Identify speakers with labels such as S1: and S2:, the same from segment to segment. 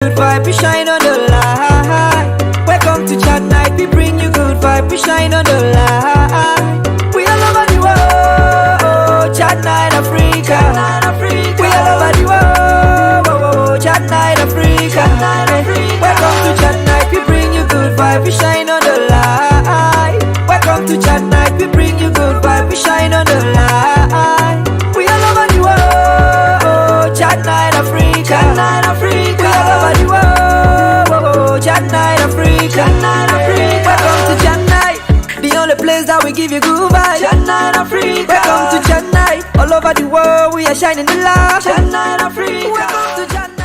S1: good vibe, we shine on the light. Welcome to Chatnite, we bring you good vibe, we shine on the light. We all over the world, Chatnite Africa. We all over the world, Chatnite Africa. Welcome to Chatnite, we bring you good vibe, we shine on the light. Welcome to Chatnite, we bring you good vibe, we shine on the light. We all over the world, Chatnite Africa. We all over the world, Chatnite Africa. Welcome to Chatnite, the only place that we give you good vibe. Chatnite Africa. Welcome to Chatnite, all over the world we are shining the light. Chatnite Africa. Welcome to Chatnite.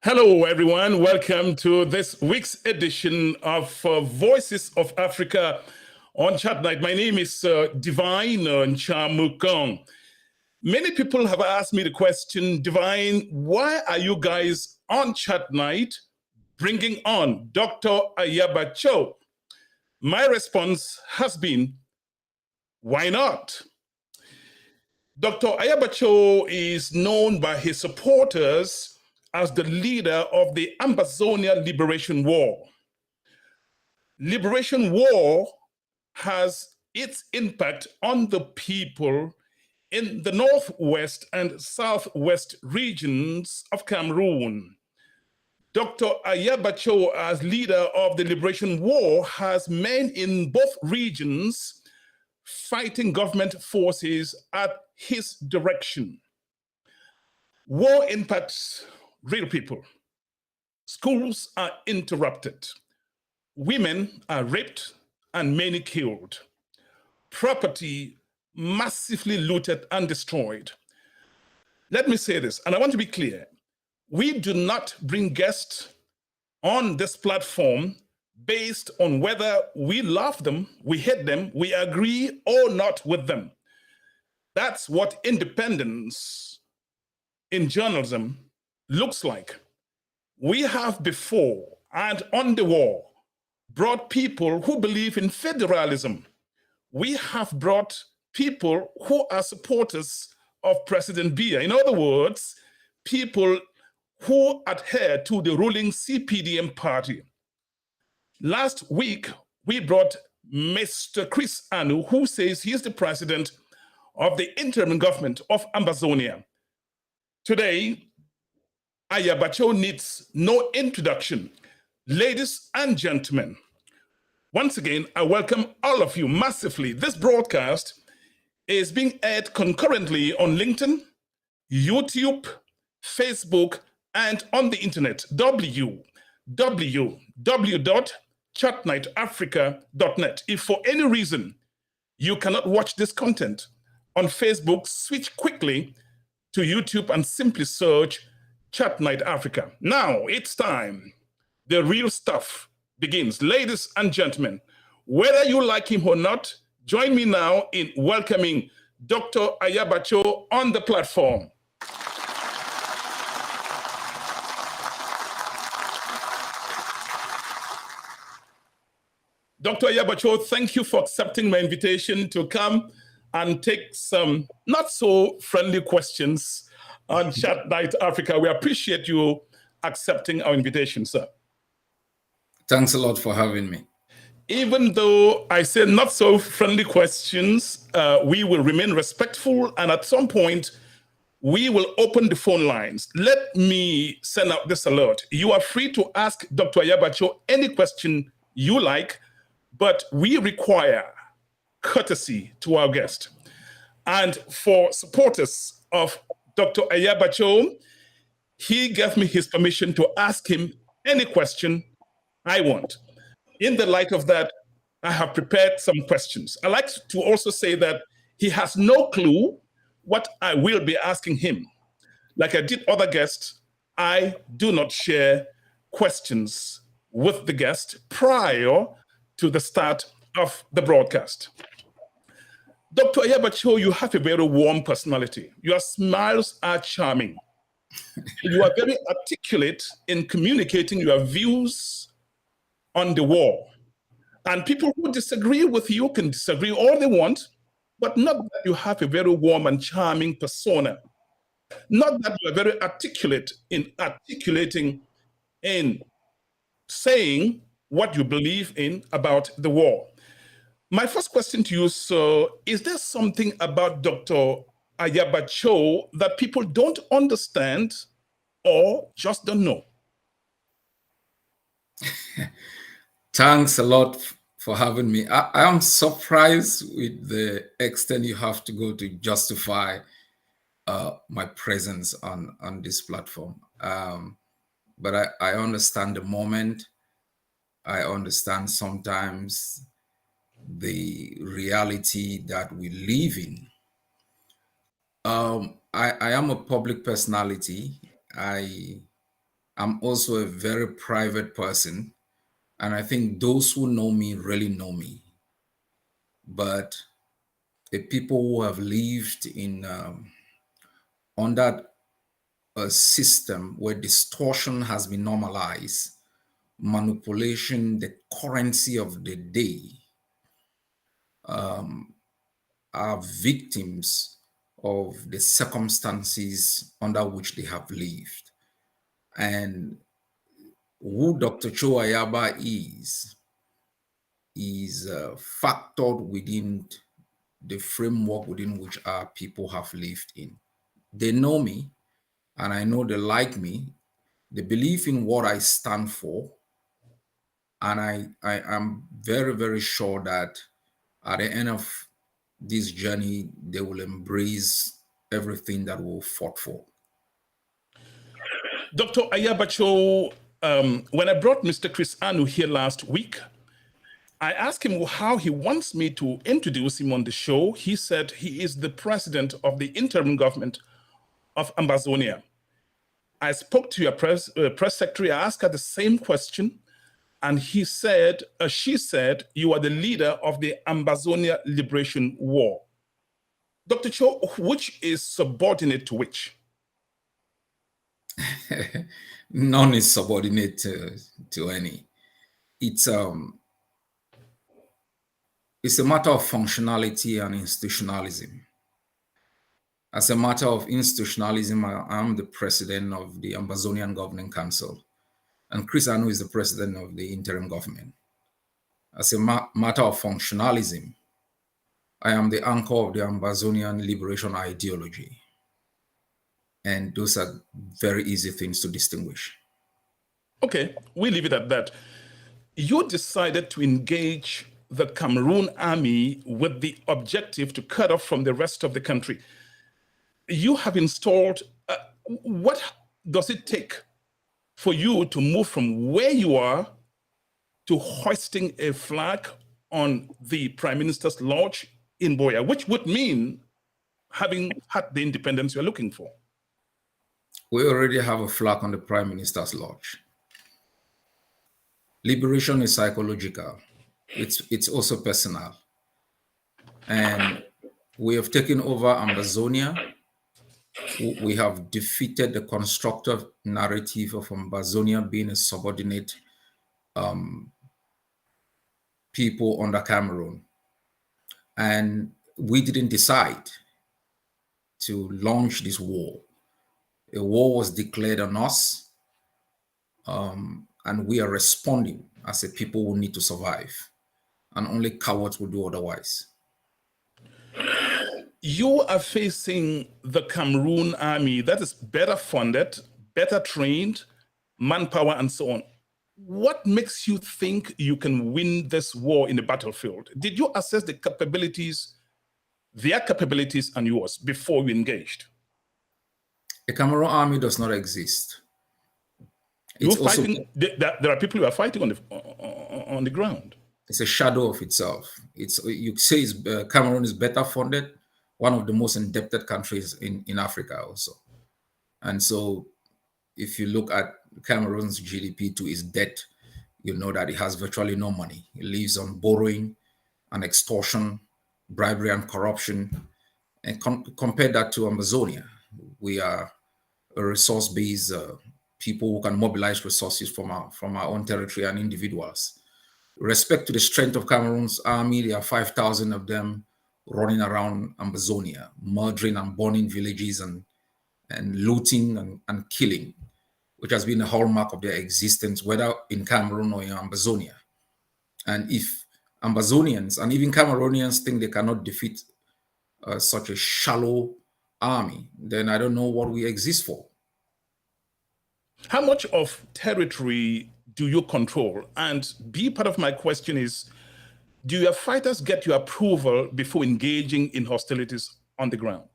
S2: Hello, everyone. Welcome to this week's edition of Voices of Africa on Chatnite. My name is Divine Nchamukong. Many people have asked me the question, Divine, why are you guys on Chatnite bringing on Dr. Ayaba Cho? My response has been, why not? Dr. Ayaba Cho is known by his supporters as the leader of the Ambazonia Liberation War. Liberation War has its impact on the people in the northwest and southwest regions of Cameroon. Dr. Ayaba Cho, as leader of the Liberation War, has men in both regions fighting government forces at his direction. War impacts real people. Schools are interrupted. Women are raped and many killed. Property massively looted and destroyed. Let me say this, and I want to be clear. We do not bring guests on this platform based on whether we love them, we hate them, we agree or not with them. That's what independence in journalism looks like. We have before and on the wall brought people who believe in federalism. We have brought people who are supporters of President Buea. In other words, people who adhere to the ruling CPDM party. Last week, we brought Mr. Chris Anu, who says he is the president of the interim government of Ambazonia. Today, Ayaba Cho needs no introduction. Ladies and gentlemen, once again, I welcome all of you massively. This broadcast is being aired concurrently on LinkedIn, YouTube, Facebook, and on the internet, www.chatniteafrica.net. If for any reason you cannot watch this content on Facebook, switch quickly to YouTube and simply search Chatnite Africa. Now it's time. The real stuff begins. Ladies and gentlemen, whether you like him or not, join me now in welcoming Dr. Ayaba Cho on the platform. Dr. Ayaba Cho, thank you for accepting my invitation to come and take some not so friendly questions on Chatnite Africa. We appreciate you accepting our invitation, sir.
S3: Thanks a lot for having me.
S2: Even though I said not so friendly questions, we will remain respectful, and at some point, we will open the phone lines. Let me send out this alert. You are free to ask Dr. Ayaba Cho any question you like, but we require courtesy to our guest. And for supporters of Dr. Ayaba Cho, he gave me his permission to ask him any question I want. In the light of that, I have prepared some questions. I like to also say that he has no clue what I will be asking him. Like I did other guests, I do not share questions with the guest prior to the start of the broadcast. Dr. Ayaba Cho, you have a very warm personality. Your smiles are charming. You are very articulate in communicating your views on the war. And people who disagree with you can disagree all they want, but not that you have a very warm and charming persona. Not that you are very articulate in articulating in saying what you believe in about the war. My first question to you, sir, is there something about Dr. Ayaba Cho that people don't understand or just don't know?
S3: Thanks a lot for having me. I am surprised with the extent you have to go to justify my presence on this platform. But I understand the moment. I understand sometimes the reality that we live in. I am a public personality. I am also a very private person. And I think those who know me really know me. But the people who have lived in under a system where distortion has been normalized, manipulation, the currency of the day, are victims of the circumstances under which they have lived. And who Dr. Cho Ayaba is factored within the framework within which our people have lived in. They know me, and I know they like me. They believe in what I stand for, and I am very, very sure that at the end of this journey, they will embrace everything that we'll fought for.
S2: Dr. Ayaba Cho, when I brought Mr. Chris Anu here last week, I asked him how he wants me to introduce him on the show. He said he is the president of the interim government of Ambazonia. I spoke to your press secretary. I asked her the same question, and she said, you are the leader of the Ambazonia Liberation War. Dr. Cho, which is subordinate to which?
S3: None is subordinate to any. It's a matter of functionality and institutionalism. As a matter of institutionalism, I am the president of the Ambazonian Governing Council, and Chris Anu is the president of the interim government. As a matter of functionalism, I am the anchor of the Ambazonian liberation ideology. And those are very easy things to distinguish.
S2: Okay, we leave it at that. You decided to engage the Cameroon army with the objective to cut off from the rest of the country. You have installed, what does it take for you to move from where you are to hoisting a flag on the Prime Minister's lodge in Buea, which would mean having had the independence you're looking for?
S3: We already have a flag on the Prime Minister's lodge. Liberation is psychological. It's also personal. And we have taken over Ambazonia. We have defeated the constructive narrative of Ambazonia being a subordinate people under Cameroon. And we didn't decide to launch this war. A war was declared on us, and we are responding as a people who need to survive. And only cowards will do otherwise.
S2: You are facing the Cameroon army that is better funded, better trained, manpower, and so on. What makes you think you can win this war in the battlefield? Did you assess the capabilities, their capabilities and yours before you engaged?
S3: The Cameroon army does not exist.
S2: There are people who are fighting on the ground.
S3: It's a shadow of itself. You say Cameroon is better funded, one of the most indebted countries in Africa also. And so if you look at Cameroon's GDP to its debt, you know that it has virtually no money. It lives on borrowing and extortion, bribery and corruption. And compare that to Ambazonia. We are a resource-based people who can mobilize resources from our own territory and individuals. Respect to the strength of Cameroon's army, there are 5,000 of them running around Ambazonia, murdering and burning villages and and looting and killing, which has been a hallmark of their existence, whether in Cameroon or in Ambazonia. And if Ambazonians and even Cameroonians think they cannot defeat such a shallow army, then I don't know what we exist for.
S2: How much of territory do you control? And B, part of my question is, do your fighters get your approval before engaging in hostilities on the ground?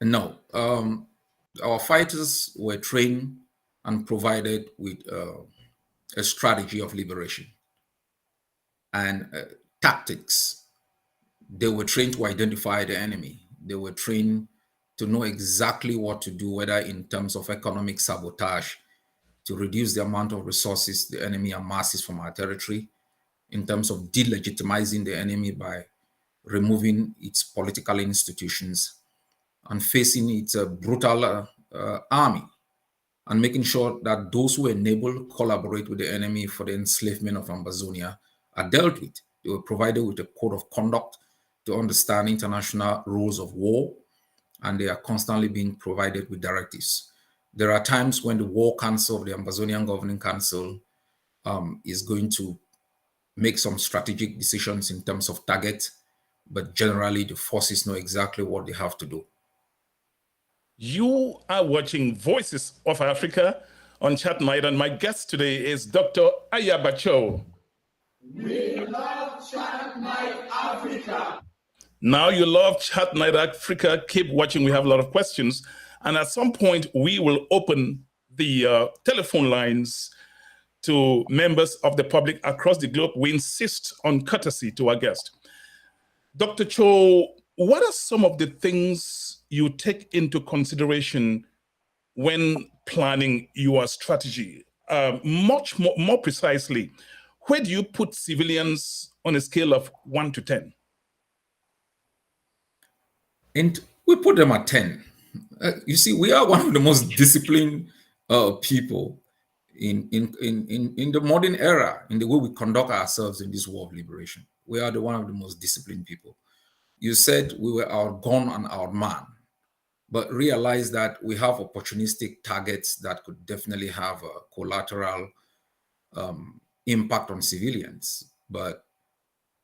S3: No. Our fighters were trained and provided with a strategy of liberation and tactics. They were trained to identify the enemy. They were trained to know exactly what to do, whether in terms of economic sabotage, to reduce the amount of resources the enemy amasses from our territory, in terms of delegitimizing the enemy by removing its political institutions and facing its brutal army, and making sure that those who enable collaborate with the enemy for the enslavement of Ambazonia are dealt with. They were provided with a code of conduct to understand international rules of war, and they are constantly being provided with directives. There are times when the War Council of the Ambazonian Governing Council is going to make some strategic decisions in terms of target, but generally the forces know exactly what they have to do.
S2: You are watching Voices of Africa on Chatnite, and my guest today is Dr. Ayaba Cho.
S4: We love Chatnite Africa.
S2: Now you love Chatnite Africa. Keep watching. We have a lot of questions. And at some point, we will open the telephone lines to members of the public across the globe. We insist on courtesy to our guest. Dr. Cho, what are some of the things you take into consideration when planning your strategy? Much more precisely, where do you put civilians on a scale of 1 to 10?
S3: And we put them at 10. You see, we are one of the most disciplined people in the modern era, in the way we conduct ourselves in this war of liberation. We are one of the most disciplined people. You said we were outgunned and outmanned, but realize that we have opportunistic targets that could definitely have a collateral impact on civilians. But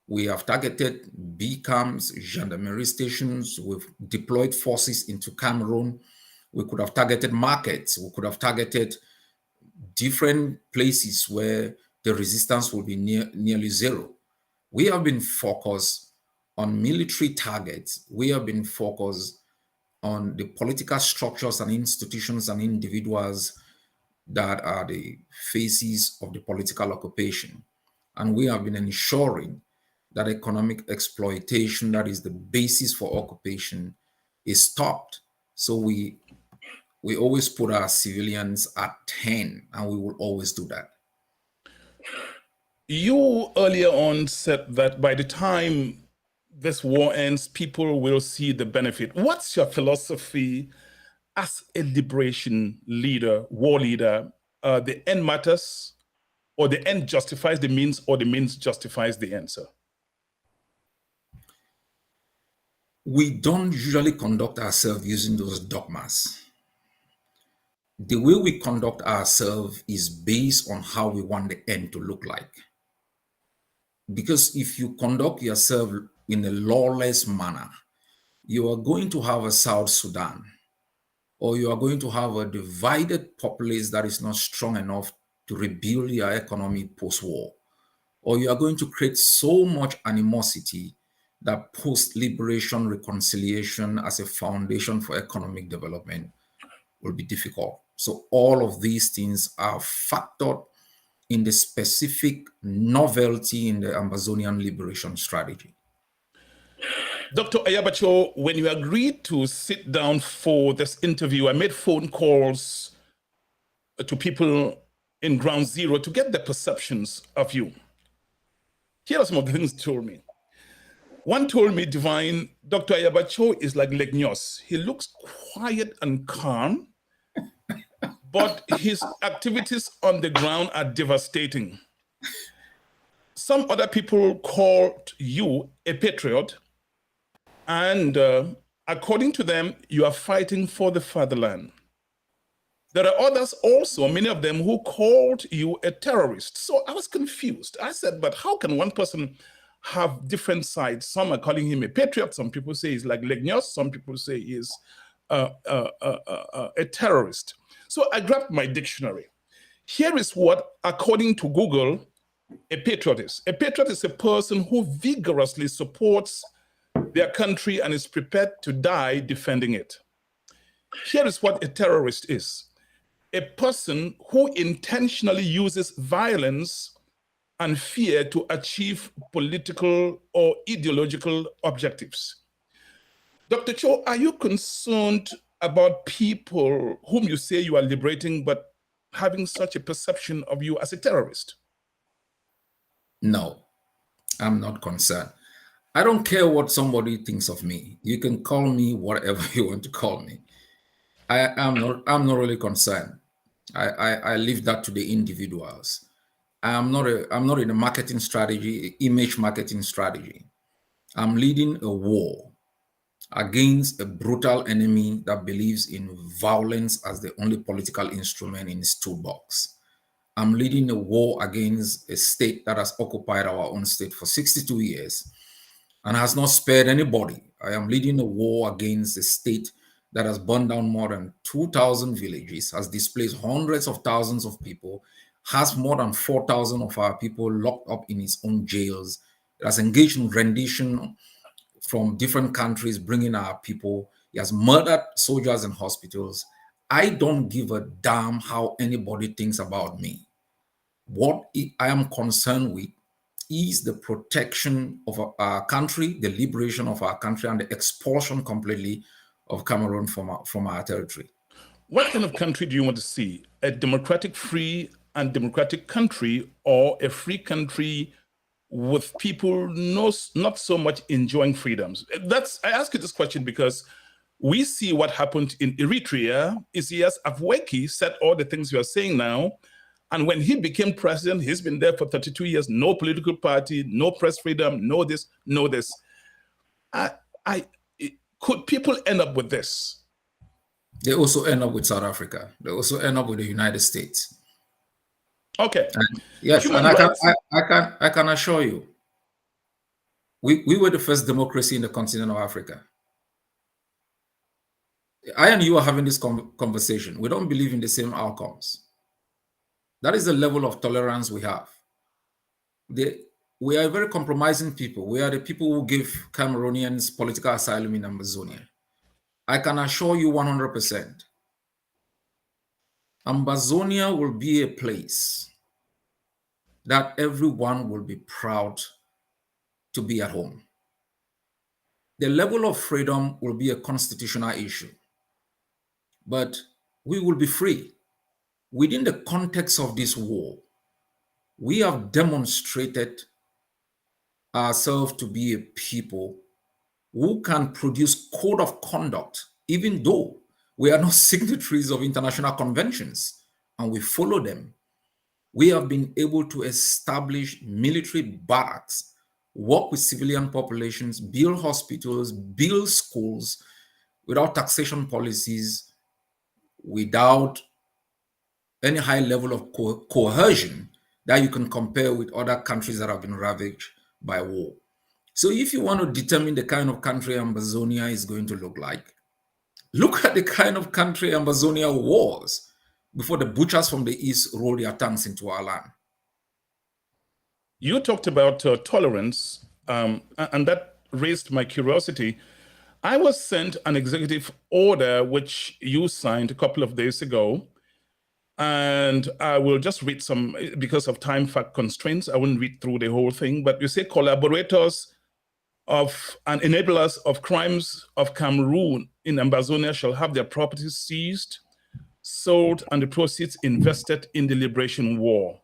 S3: we have targeted B camps, gendarmerie stations. We've deployed forces into Cameroon. We could have targeted markets. We could have targeted different places where the resistance will be nearly zero. We have been focused on military targets. We have been focused on the political structures and institutions and individuals that are the faces of the political occupation. And we have been ensuring that economic exploitation, that is the basis for occupation, is stopped. So we always put our civilians at 10, and we will always do that.
S2: You earlier on said that by the time this war ends, people will see the benefit. What's your philosophy as a liberation leader, war leader? The end matters, or the end justifies the means, or the means justifies the end, sir?
S3: We don't usually conduct ourselves using those dogmas. The way we conduct ourselves is based on how we want the end to look like. Because if you conduct yourself in a lawless manner, you are going to have a South Sudan, or you are going to have a divided populace that is not strong enough to rebuild your economy post-war, or you are going to create so much animosity that post-liberation reconciliation as a foundation for economic development will be difficult. So all of these things are factored in the specific novelty in the Ambazonian liberation strategy.
S2: Dr. Ayaba Cho, when you agreed to sit down for this interview, I made phone calls to people in Ground Zero to get the perceptions of you. Here are some of the things told me. One told me, Divine, Dr. Ayaba Cho is like Legnos. He looks quiet and calm, but his activities on the ground are devastating. Some other people called you a patriot, and According to them, you are fighting for the fatherland. There are others also, many of them, who called you a terrorist. So I was confused. I said, but how can one person have different sides? Some are calling him a patriot. Some people say he's like Legnos. Some people say he's a terrorist. So I grabbed my dictionary. Here is what, according to Google, a patriot is. A patriot is a person who vigorously supports their country and is prepared to die defending it. Here is what a terrorist is. A person who intentionally uses violence and fear to achieve political or ideological objectives. Dr. Cho, are you concerned about people whom you say you are liberating, but having such a perception of you as a terrorist?
S3: No, I'm not concerned. I don't care what somebody thinks of me. You can call me whatever you want to call me. I'm not really concerned. I leave that to the individuals. I'm not in a marketing strategy, image marketing strategy. I'm leading a war against a brutal enemy that believes in violence as the only political instrument in his toolbox. I'm leading a war against a state that has occupied our own state for 62 years and has not spared anybody. I am leading a war against a state that has burned down more than 2,000 villages, has displaced hundreds of thousands of people, has more than 4,000 of our people locked up in its own jails, it has engaged in rendition from different countries, bringing our people. He has murdered soldiers in hospitals. I don't give a damn how anybody thinks about me. What I am concerned with is the protection of our country, the liberation of our country, and the expulsion completely of Cameroon from our territory.
S2: What kind of country do you want to see? A democratic, free and democratic country, or a free country with people not so much enjoying freedoms? I ask you this question because we see what happened in Eritrea. Isias Afwerki said all the things you are saying now. And when he became president, he's been there for 32 years, no political party, no press freedom, no this, no this. Could people end up with this?
S3: They also end up with South Africa. They also end up with the United States.
S2: Okay.
S3: Yes, and I can assure you, we were the first democracy in the continent of Africa. I and you are having this conversation. We don't believe in the same outcomes. That is the level of tolerance we have. We are very compromising people. We are the people who give Cameroonians political asylum in Ambazonia. I can assure you 100%. Ambazonia will be a place that everyone will be proud to be at home. The level of freedom will be a constitutional issue, but we will be free. Within the context of this war, we have demonstrated ourselves to be a people who can produce code of conduct, even though we are not signatories of international conventions, and we follow them. We have been able to establish military barracks, work with civilian populations, build hospitals, build schools without taxation policies, without any high level of coercion that you can compare with other countries that have been ravaged by war. So if you want to determine the kind of country Ambazonia is going to look like, look at the kind of country Ambazonia was before the butchers from the east rolled their tanks into our land.
S2: You talked about tolerance, and that raised my curiosity. I was sent an executive order, which you signed a couple of days ago, and I will just read some, because of time fact constraints, I wouldn't read through the whole thing, but you say collaborators of and enablers of crimes of Cameroon in Ambazonia shall have their properties seized, sold, and the proceeds invested in the liberation war.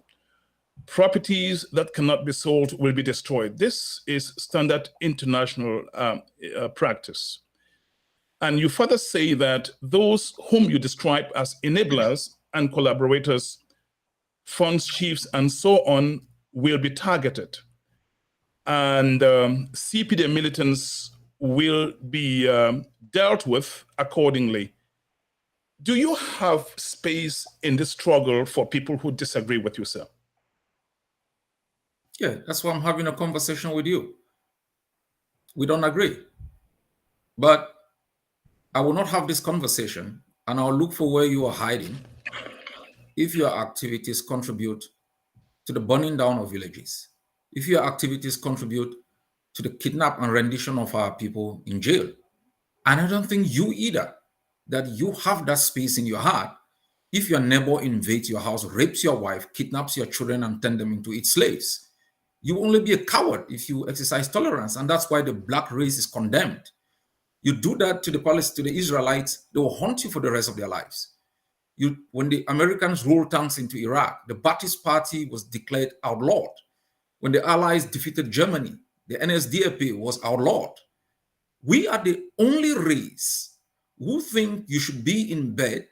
S2: Properties that cannot be sold will be destroyed. This is standard international practice. And you further say that those whom you describe as enablers and collaborators, funds chiefs, and so on will be targeted. And CPDM militants will be dealt with accordingly. Do you have space in this struggle for people who disagree with you, sir?
S3: Yeah, that's why I'm having a conversation with you. We don't agree. But I will not have this conversation, and I'll look for where you are hiding if your activities contribute to the burning down of villages, if your activities contribute to the kidnap and rendition of our people in jail. And I don't think you either, that you have that space in your heart if your neighbor invades your house, rapes your wife, kidnaps your children, and turns them into its slaves. You will only be a coward if you exercise tolerance, and that's why the black race is condemned. You do that to the Israelites, they will haunt you for the rest of their lives. When the Americans rolled tanks into Iraq, the Ba'athist Party was declared outlawed. When the Allies defeated Germany, the NSDAP was outlawed. We are the only race who think you should be in bed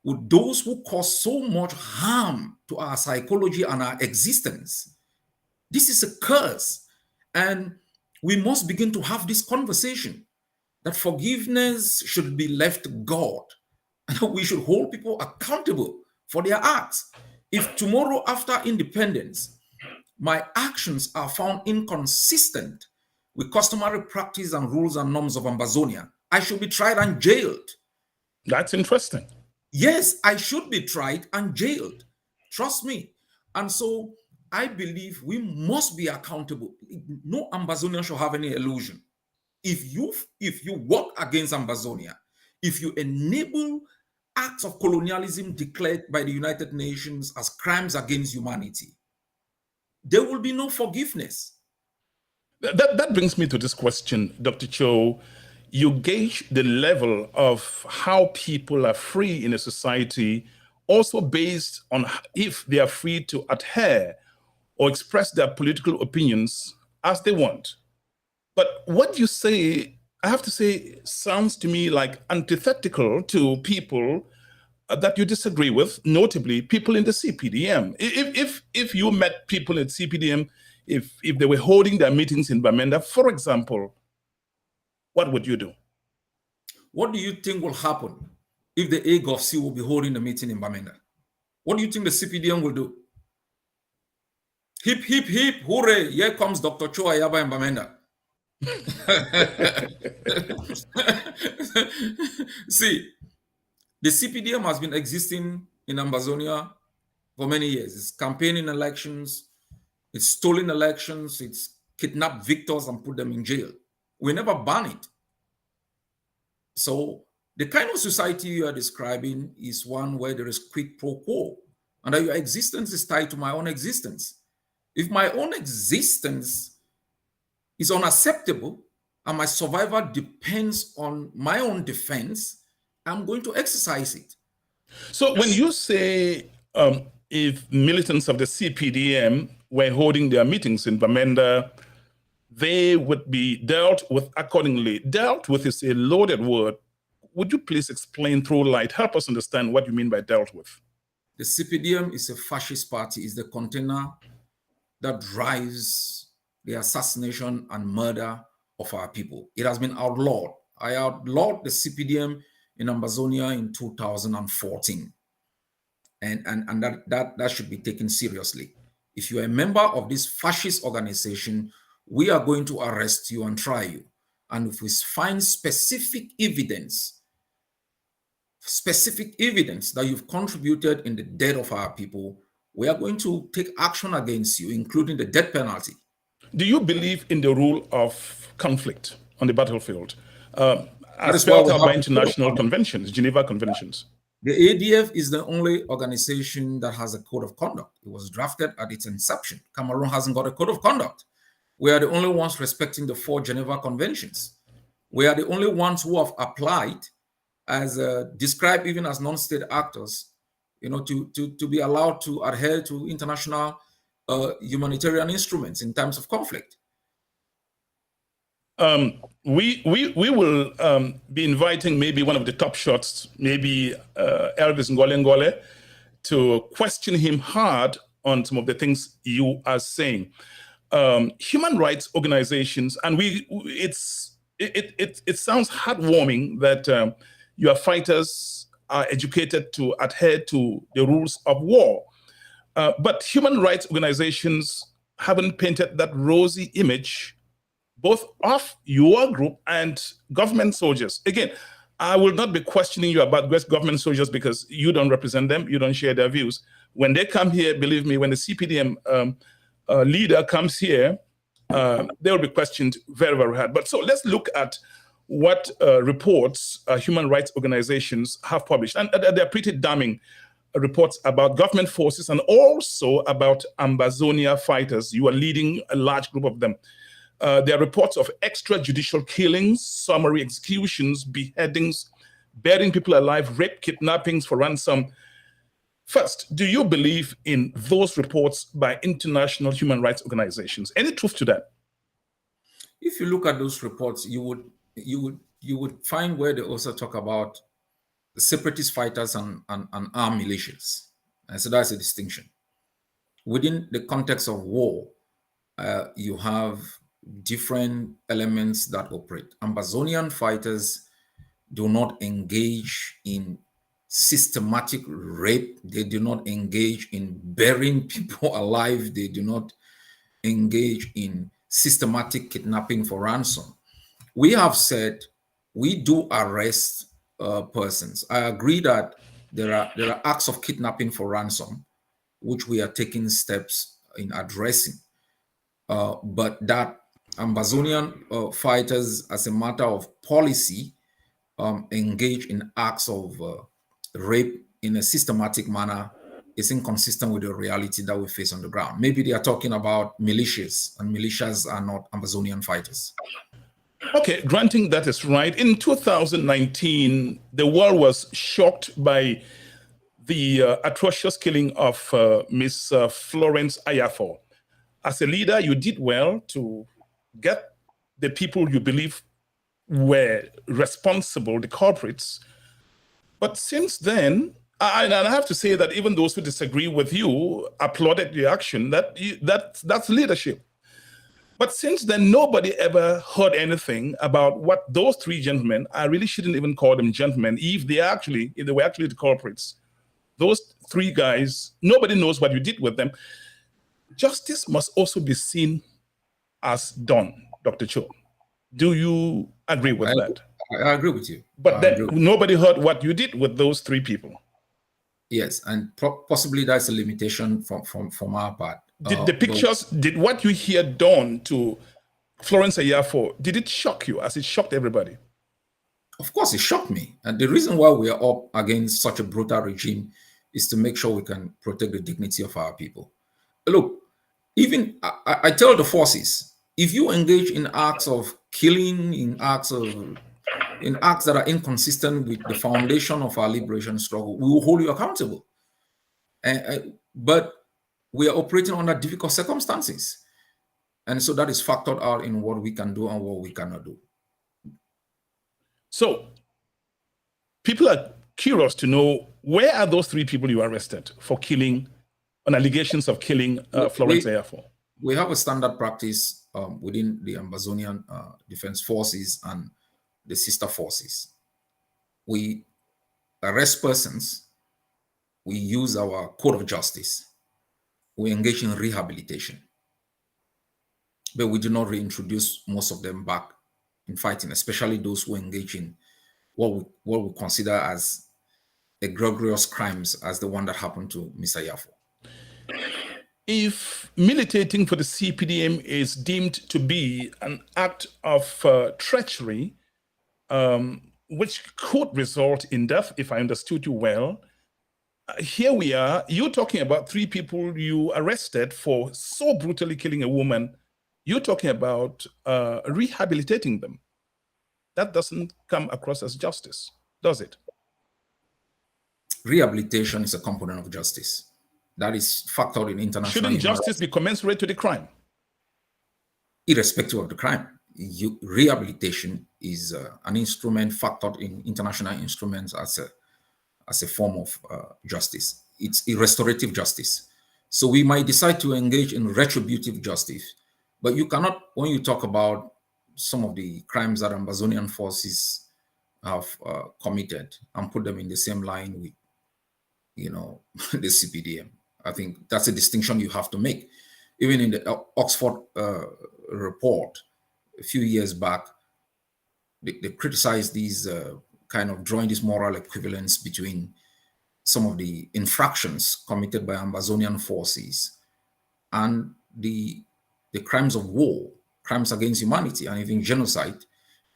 S3: with those who cause so much harm to our psychology and our existence. This is a curse. And we must begin to have this conversation that forgiveness should be left to God. We should hold people accountable for their acts. If tomorrow after independence, my actions are found inconsistent with customary practice and rules and norms of Ambazonia, I should be tried and jailed.
S2: That's interesting.
S3: Yes, I should be tried and jailed. Trust me. And so I believe we must be accountable. No Ambazonian should have any illusion. If you work against Ambazonia, if you enable acts of colonialism declared by the United Nations as crimes against humanity, there will be no forgiveness.
S2: That brings me to this question, Dr. Cho. You gauge the level of how people are free in a society also based on if they are free to adhere or express their political opinions as they want. But what you say, I have to say, sounds to me like antithetical to people that you disagree with, notably people in the CPDM. If you met people at CPDM, if they were holding their meetings in Bamenda, for example, what would you do?
S3: What do you think will happen if the A of C will be holding a meeting in Bamenda? What do you think the CPDM will do? Hip, hip, hip, hooray, here comes Dr. Cho Ayaba in Bamenda. See, the CPDM has been existing in Ambazonia for many years. It's campaigning elections, it's stolen elections, it's kidnapped victors and put them in jail. We never ban it. So the kind of society you are describing is one where there is quid pro quo, and that your existence is tied to my own existence. If my own existence is unacceptable and my survival depends on my own defense, I'm going to exercise it.
S2: So when you say if militants of the CPDM were holding their meetings in Bamenda, they would be dealt with accordingly. Dealt with is a loaded word. Would you please explain through light, help us understand what you mean by dealt with?
S3: The CPDM is a fascist party, is the container that drives the assassination and murder of our people. It has been outlawed. I outlawed the CPDM in Ambazonia in 2014. And that should be taken seriously. If you're a member of this fascist organization, we are going to arrest you and try you. And if we find specific evidence that you've contributed in the death of our people, we are going to take action against you, including the death penalty.
S2: Do you believe in the rule of conflict on the battlefield? As spelled out by international conventions, Geneva Conventions.
S3: The ADF is the only organization that has a code of conduct. It was drafted at its inception. Cameroon hasn't got a code of conduct. We are the only ones respecting the 4 Geneva Conventions. We are the only ones who have applied, as described even as non-state actors, to be allowed to adhere to international humanitarian instruments in times of conflict.
S2: We will be inviting maybe one of the top shots, maybe Elvis Ngole, to question him hard on some of the things you are saying. Human rights organizations, and it's it sounds heartwarming that your fighters are educated to adhere to the rules of war. But human rights organizations haven't painted that rosy image both of your group and government soldiers. Again, I will not be questioning you about government soldiers because you don't represent them, you don't share their views. When they come here, believe me, when the CPDM leader comes here, they will be questioned very, very hard. But so let's look at what reports human rights organizations have published. And they're pretty damning reports about government forces and also about Ambazonia fighters. You are leading a large group of them. There are reports of extrajudicial killings, summary executions, beheadings, burying people alive, rape, kidnappings for ransom. First, do you believe in those reports by international human rights organizations? Any truth to that?
S3: If you look at those reports, you would find where they also talk about the separatist fighters and armed militias. And so that's a distinction. Within the context of war, you have different elements that operate. Ambazonian fighters do not engage in systematic rape. They do not engage in burying people alive. They do not engage in systematic kidnapping for ransom. We have said we do arrest persons. I agree that there are acts of kidnapping for ransom, which we are taking steps in addressing. But that Ambazonian fighters, as a matter of policy, engage in acts of rape in a systematic manner is inconsistent with the reality that we face on the ground. Maybe they are talking about militias, and militias are not Ambazonian fighters.
S2: Okay, granting that is right. In 2019, the world was shocked by the atrocious killing of Miss Florence Ayafo. As a leader, you did well to get the people you believe were responsible, the culprits. But since then, and I have to say that even those who disagree with you applauded the action. That's leadership. But since then, nobody ever heard anything about what those three gentlemen, I really shouldn't even call them gentlemen, if they were actually the culprits. Those three guys, nobody knows what you did with them. Justice must also be seen as done, Dr. Cho. Do you agree with that?
S3: I agree with you.
S2: But then nobody heard what you did with those three people.
S3: Yes, and possibly that's a limitation from our part.
S2: Did the pictures, did what you hear done to Florence Ayafo, did it shock you as it shocked everybody?
S3: Of course, it shocked me. And the reason why we are up against such a brutal regime is to make sure we can protect the dignity of our people. Look, even I tell the forces, if you engage in acts of killing, in acts that are inconsistent with the foundation of our liberation struggle, we will hold you accountable. But we are operating under difficult circumstances. And so that is factored out in what we can do and what we cannot do.
S2: So people are curious to know, where are those three people you arrested for killing, on allegations of killing Florence Ayafo?
S3: We have a standard practice within the Ambazonian Defense Forces and the sister forces. We arrest persons, we use our code of justice, we engage in rehabilitation, but we do not reintroduce most of them back in fighting, especially those who engage in what we consider as egregious crimes, as the one that happened to Mr. Ayafo.
S2: If militating for the CPDM is deemed to be an act of treachery, which could result in death, if I understood you well, here we are, you're talking about three people you arrested for so brutally killing a woman. You're talking about rehabilitating them. That doesn't come across as justice, does it?
S3: Rehabilitation is a component of justice. That is factored in international.
S2: Shouldn't justice be commensurate to the crime?
S3: Irrespective of the crime. Rehabilitation is an instrument factored in international instruments as a form of justice. It's a restorative justice. So we might decide to engage in retributive justice, but you cannot, when you talk about some of the crimes that Ambazonian forces have committed and put them in the same line with, the CPDM. I think that's a distinction you have to make. Even in the Oxford report a few years back, they criticized these kind of drawing this moral equivalence between some of the infractions committed by Ambazonian forces and the crimes of war, crimes against humanity, and even genocide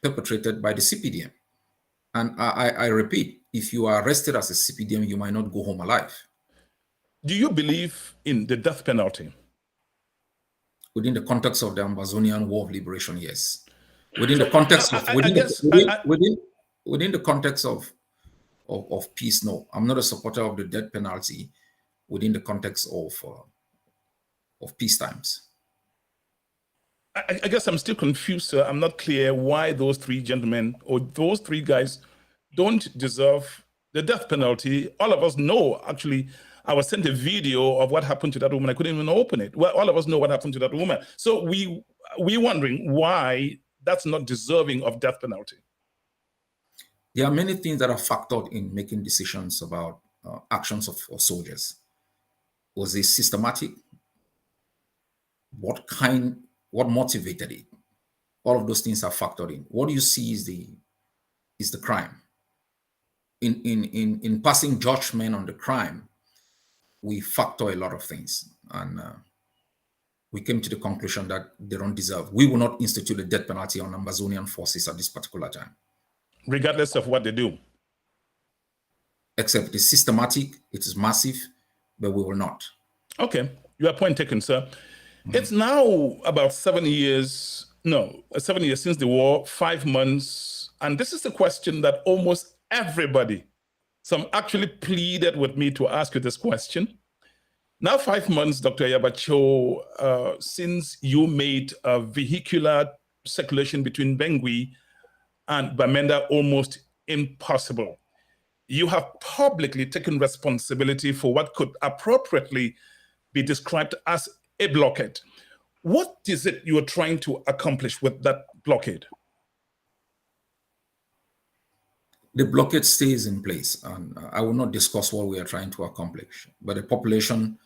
S3: perpetrated by the CPDM. And I repeat, if you are arrested as a CPDM, you might not go home alive.
S2: Do you believe in the death penalty?
S3: Within the context of the Ambazonian War of Liberation, yes. Within the context of within the context of peace, no. I'm not a supporter of the death penalty within the context of peace times.
S2: I guess I'm still confused, sir. I'm not clear why those three gentlemen or those three guys don't deserve the death penalty. All of us know, actually, I was sent a video of what happened to that woman. I couldn't even open it. Well, all of us know what happened to that woman. So we're wondering why that's not deserving of death penalty.
S3: There are many things that are factored in making decisions about actions of soldiers. Was it systematic? What motivated it? All of those things are factored in. What do you see is the crime. In passing judgment on the crime, we factor a lot of things, and we came to the conclusion that they don't deserve. We will not institute a death penalty on Ambazonian forces at this particular time,
S2: regardless of what they do.
S3: Except it's systematic, it is massive, but we will not.
S2: Okay, your point taken, sir. It's now about 7 years since the war, 5 months. And this is a question that almost everybody, some actually pleaded with me to ask you this question. Now 5 months, Dr. Ayaba Cho, since you made a vehicular circulation between Bengui and Bamenda almost impossible. You have publicly taken responsibility for what could appropriately be described as a blockade. What is it you are trying to accomplish with that blockade?
S3: The blockade stays in place, and I will not discuss what we are trying to accomplish, but the population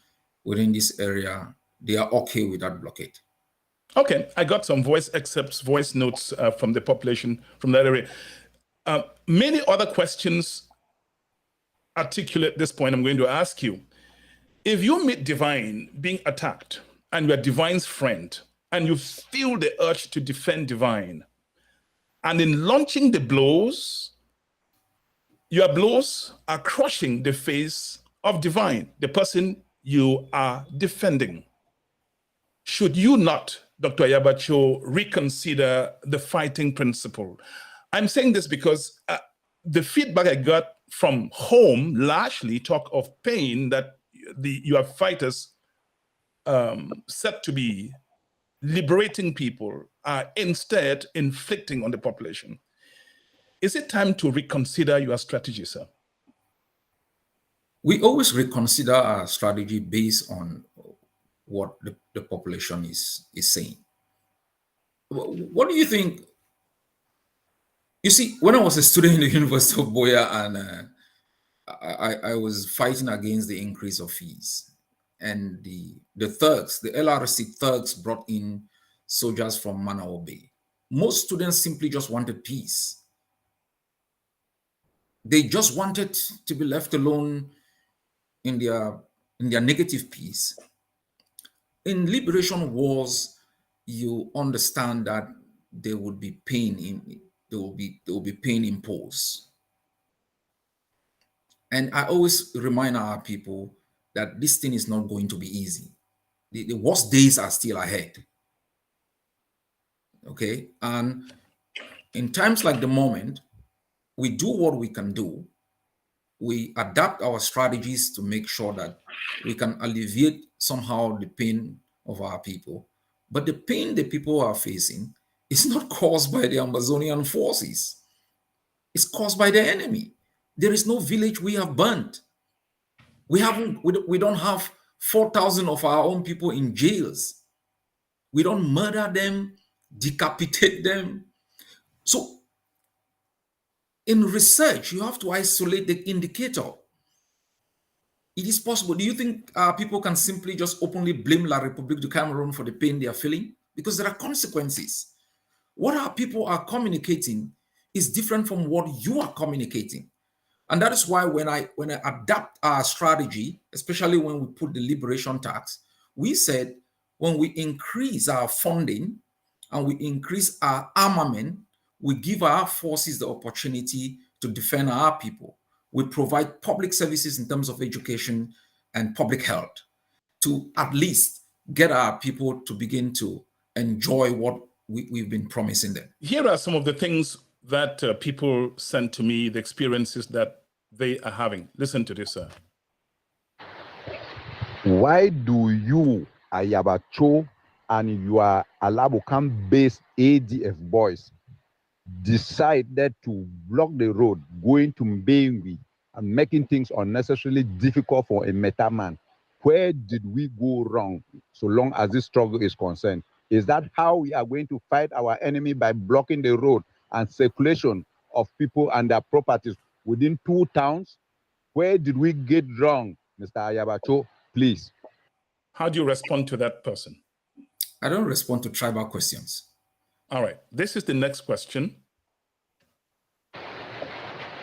S3: within this area, they are okay with that blockade.
S2: Okay, I got some voice notes from the population from that area. Many other questions articulate this point I'm going to ask you. If you meet Divine being attacked and you're Divine's friend and you feel the urge to defend Divine, and in launching the blows, your blows are crushing the face of Divine, the person you are defending, should you not, Dr. Ayaba Cho, reconsider the fighting principle? I'm saying this because the feedback I got from home largely talk of pain that your fighters said to be liberating people are instead inflicting on the population. Is it time to reconsider your strategy, sir?
S3: We always reconsider our strategy based on what the population is saying. What do you think? You see, when I was a student in the University of Buea, and I was fighting against the increase of fees, and the thugs, the LRC thugs, brought in soldiers from Manao Bay. Most students simply just wanted peace. They just wanted to be left alone in their negative peace. In liberation wars, you understand that there would be pain there will be pain imposed. And I always remind our people that this thing is not going to be easy. The worst days are still ahead. Okay, and in times like the moment, we do what we can do. We adapt our strategies to make sure that we can alleviate somehow the pain of our people. But the pain the people are facing is not caused by the Ambazonian forces. It's caused by the enemy. There is no village we have burnt. We don't have 4,000 of our own people in jails. We don't murder them decapitate them. So in research, you have to isolate the indicator. It is possible. Do you think people can simply just openly blame La République du Cameroon for the pain they are feeling? Because there are consequences. What our people are communicating is different from what you are communicating. And that is why when I adapt our strategy, especially when we put the liberation tax, we said when we increase our funding and we increase our armament, we give our forces the opportunity to defend our people. We provide public services in terms of education and public health to at least get our people to begin to enjoy what we've been promising them.
S2: Here are some of the things that people sent to me, the experiences that they are having. Listen to this, sir.
S5: Why do you, Ayaba Cho, and your Alabukam-based ADF boys decided to block the road going to Bengui and making things unnecessarily difficult for a meta man? Where did we go wrong so long as this struggle is concerned? Is that how we are going to fight our enemy, by blocking the road and circulation of people and their properties within 2 towns? Where did we get wrong, Mr. Ayaba Cho? Please.
S2: How do you respond to that person?
S3: I don't respond to tribal questions.
S2: All right. This is the next question.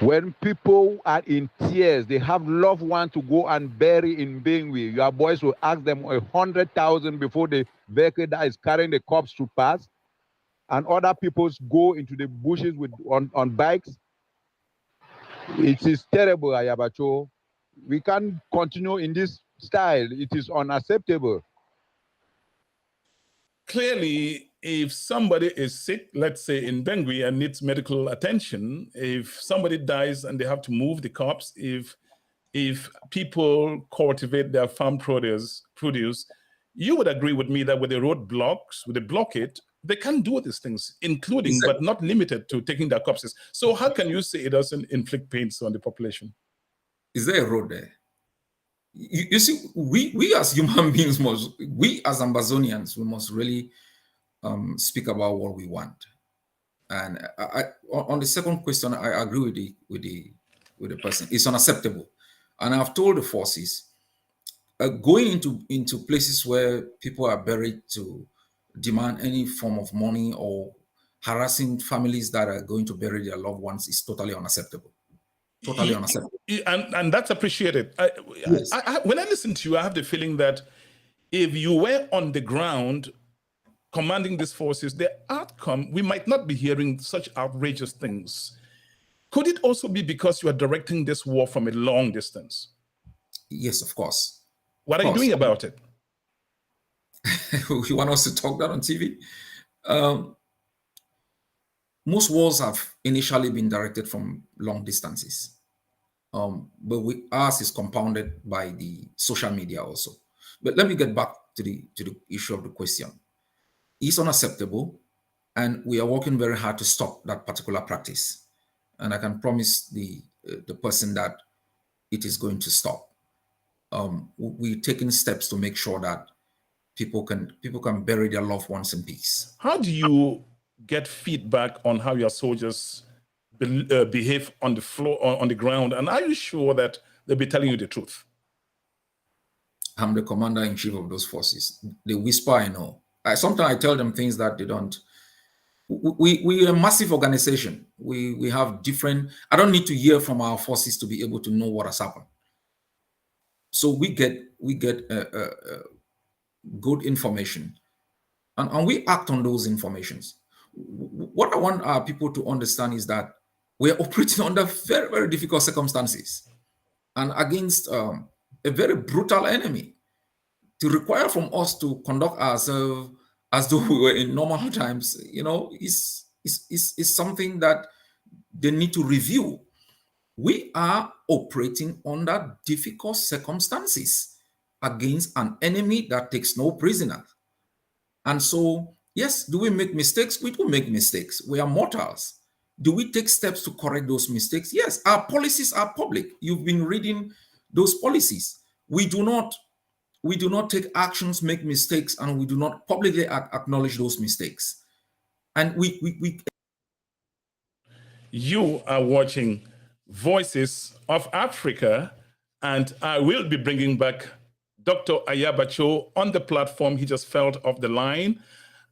S5: When people are in tears, they have loved ones to go and bury in Bengui, your boys will ask them 100,000 before the vehicle that is carrying the corpse to pass, and other people go into the bushes on bikes. It is terrible, Ayaba Cho. We can't continue in this style. It is unacceptable.
S2: Clearly, if somebody is sick, let's say in Bengui, and needs medical attention, if somebody dies and they have to move the corpse, if people cultivate their farm produce, you would agree with me that with the roadblocks, with the blockade, they can do these things, including but not limited to taking their corpses. So how can you say it doesn't inflict pains on the population?
S3: Is there a road there? You see, we as human beings we as Ambazonians, we must really speak about what we want. And on the second question, I agree with the person. It's unacceptable, and I've told the forces going into places where people are buried to demand any form of money or harassing families that are going to bury their loved ones is totally unacceptable. Totally unacceptable.
S2: And that's appreciated.
S3: Yes.
S2: When I listen to you, I have the feeling that if you were on the ground commanding these forces, the outcome, we might not be hearing such outrageous things. Could it also be because you are directing this war from a long distance?
S3: Yes, of course.
S2: What are you doing about it?
S3: You want us to talk that on TV? Most wars have initially been directed from long distances, but ours is compounded by the social media also. But let me get back to the issue of the question. It's unacceptable, and we are working very hard to stop that particular practice. And I can promise the person that it is going to stop. We're taking steps to make sure that people can bury their loved ones in peace.
S2: How do you get feedback on how your soldiers behave on the floor, on the ground? And are you sure that they'll be telling you the truth?
S3: I'm the commander-in-chief of those forces. They whisper, I know. Sometimes I tell them things that they don't. We are a massive organization. We have different. I don't need to hear from our forces to be able to know what has happened. So we get good information, and we act on those informations. What I want our people to understand is that we are operating under very, very difficult circumstances and against a very brutal enemy. To require from us to conduct ourselves as though we were in normal times, is something that they need to review. We are operating under difficult circumstances against an enemy that takes no prisoner. And so, yes, do we make mistakes? We do make mistakes. We are mortals. Do we take steps to correct those mistakes? Yes, our policies are public. You've been reading those policies. We do not take actions, make mistakes, and we do not publicly acknowledge those mistakes. And we
S2: You are watching Voices of Africa, and I will be bringing back Dr. Ayaba Cho on the platform. He just fell off the line.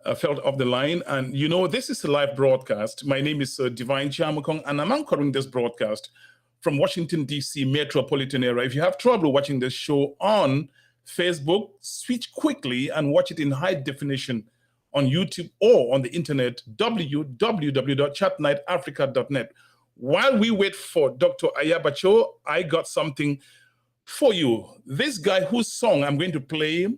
S2: And you know, this is a live broadcast. My name is Divine Chiamukong, and I'm anchoring this broadcast from Washington, D.C. metropolitan area. If you have trouble watching this show on Facebook, switch quickly and watch it in high definition on YouTube or on the internet, www.chatniteafrica.net. While we wait for Dr. Ayaba Cho, I got something for you. This guy whose song I'm going to play,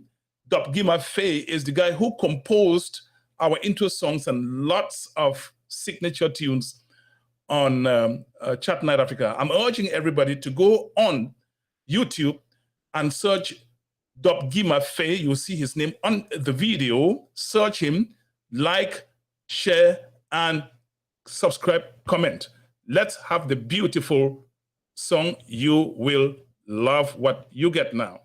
S2: Dopgima Faye, is the guy who composed our intro songs and lots of signature tunes on Chatnite Africa. I'm urging everybody to go on YouTube and search Dopgima Faye. You'll see his name on the video. Search him, like, share, and subscribe, comment. Let's have the beautiful song. You will love what you get now.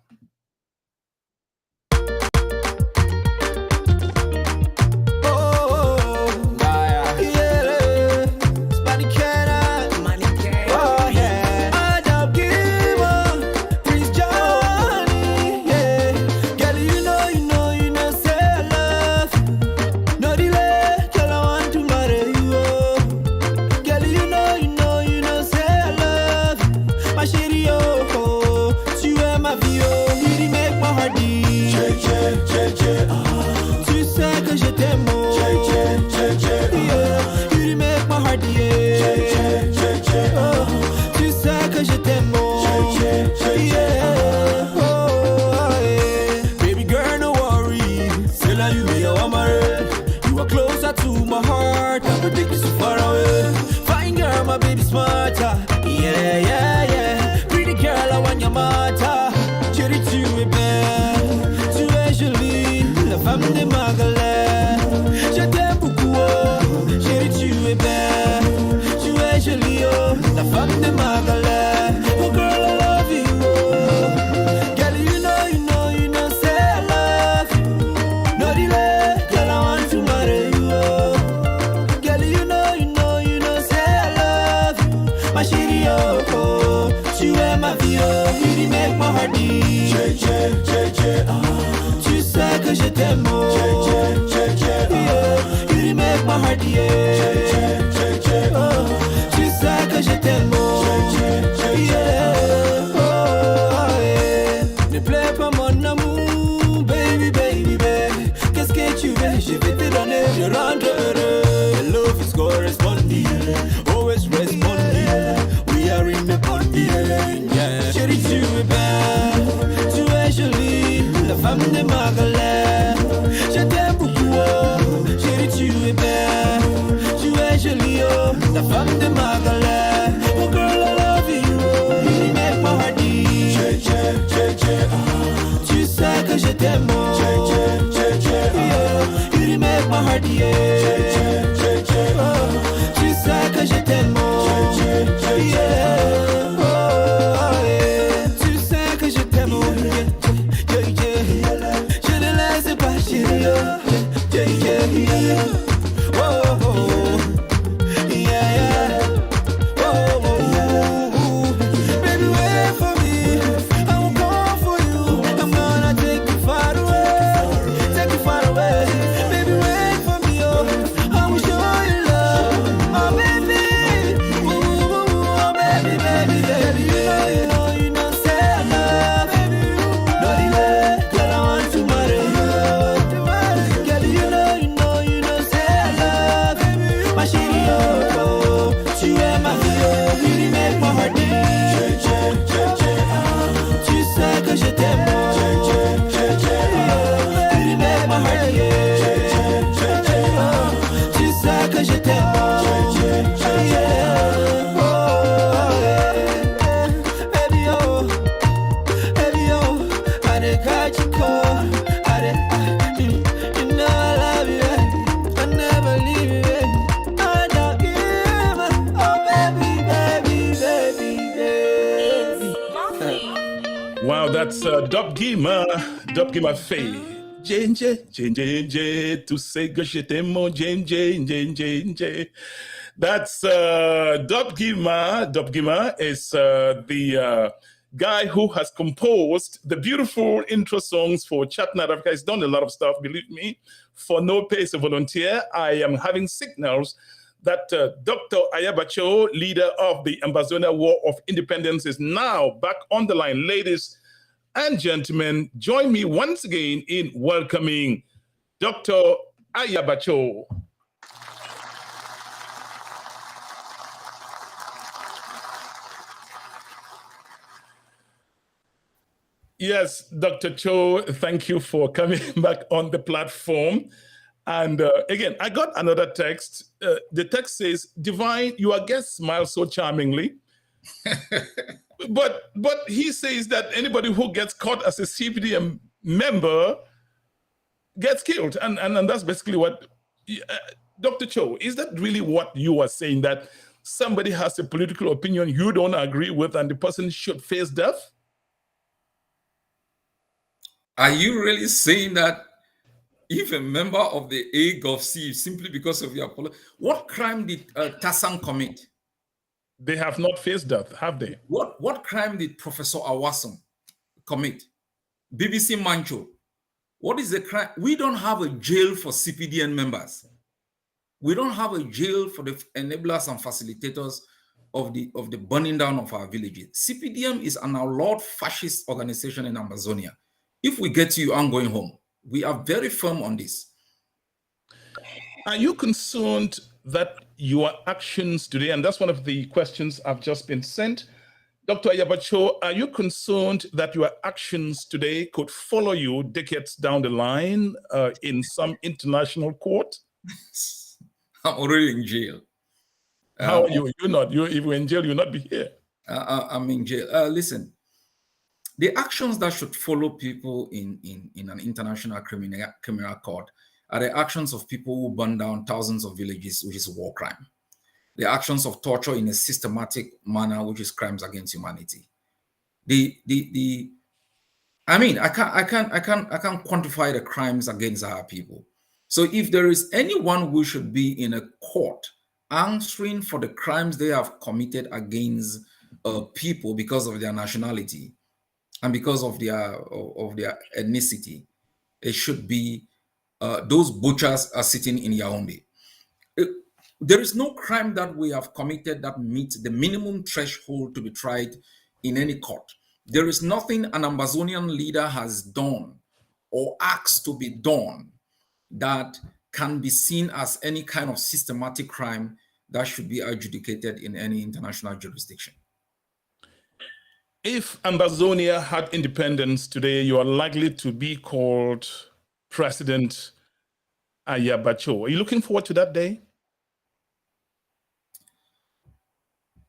S2: Wow, that's Dopgima Faye. Jenje, to say Gashetemo, Jenje. That's Dub Gima. Dub Gima is the guy who has composed the beautiful intro songs for Chatnite Africa. He's done a lot of stuff, believe me. For no pay as a volunteer, I am having signals that Dr. Ayaba Cho, leader of the Ambazonia War of Independence, is now back on the line. Ladies and gentlemen, join me once again in welcoming Dr. Ayaba Cho. Yes, Dr. Cho, thank you for coming back on the platform. And again, I got another text. The text says, Divine, your guest smiles so charmingly. but he says that anybody who gets caught as a CPDM member gets killed. And that's basically what, Dr. Cho, is that really what you are saying, that somebody has a political opinion you don't agree with and the person should face death?
S3: Are you really saying that if a member of the A Gulf C, simply because of your politics, what crime did Tassan commit?
S2: They have not faced death, have they?
S3: What crime did Professor Awason commit? BBC Mancho. What is the crime? We don't have a jail for CPDN members. We don't have a jail for the enablers and facilitators of the burning down of our villages. CPDM is an outlawed fascist organization in Ambazonia. If we get you, I'm going home. We are very firm on this.
S2: Are you concerned that your actions today, and that's one of the questions I've just been sent, Dr. Ayaba Cho, are you concerned that your actions today could follow you decades down the line in some international court?
S3: I'm already in jail.
S2: How are you? You're not. If you're in jail, you'll not be here.
S3: I'm in jail. Listen, the actions that should follow people in an international criminal court are the actions of people who burn down thousands of villages, which is war crime. The actions of torture in a systematic manner, which is crimes against humanity. I mean, I can't quantify the crimes against our people. So if there is anyone who should be in a court answering for the crimes they have committed against people because of their nationality and because of their ethnicity, it should be those butchers are sitting in Yaoundé. There is no crime that we have committed that meets the minimum threshold to be tried in any court. There is nothing an Ambazonian leader has done or asked to be done that can be seen as any kind of systematic crime that should be adjudicated in any international jurisdiction.
S2: If Ambazonia had independence today, you are likely to be called President Ayaba Cho. Are you looking forward to that day?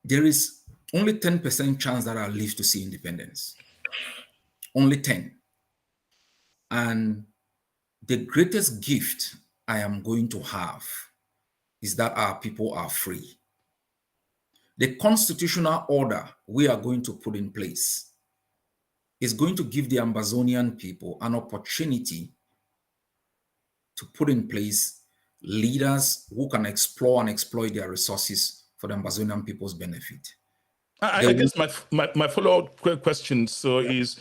S3: There is only 10% chance that I'll live to see independence. Only 10. And the greatest gift I am going to have is that our people are free. The constitutional order we are going to put in place is going to give the Ambazonian people an opportunity to put in place leaders who can explore and exploit their resources for the Ambazonian people's benefit.
S2: I guess my follow-up question is,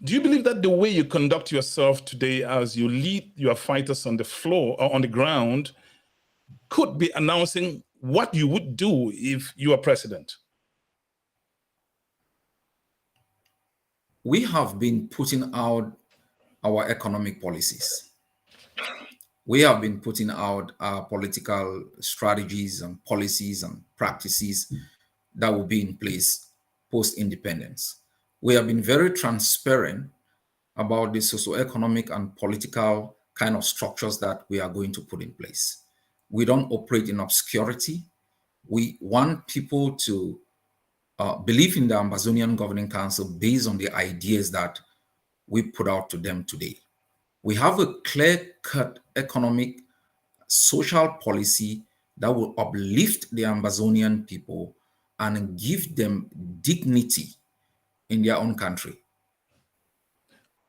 S2: do you believe that the way you conduct yourself today as you lead your fighters on the floor or on the ground could be announcing what you would do if you are president?
S3: We have been putting out our economic policies. We have been putting out our political strategies and policies and practices that will be in place post-independence. We have been very transparent about the socioeconomic and political kind of structures that we are going to put in place. We don't operate in obscurity. We want people to believe in the Ambazonian Governing Council based on the ideas that we put out to them today. We have a clear-cut economic, social policy that will uplift the Ambazonian people and give them dignity in their own country.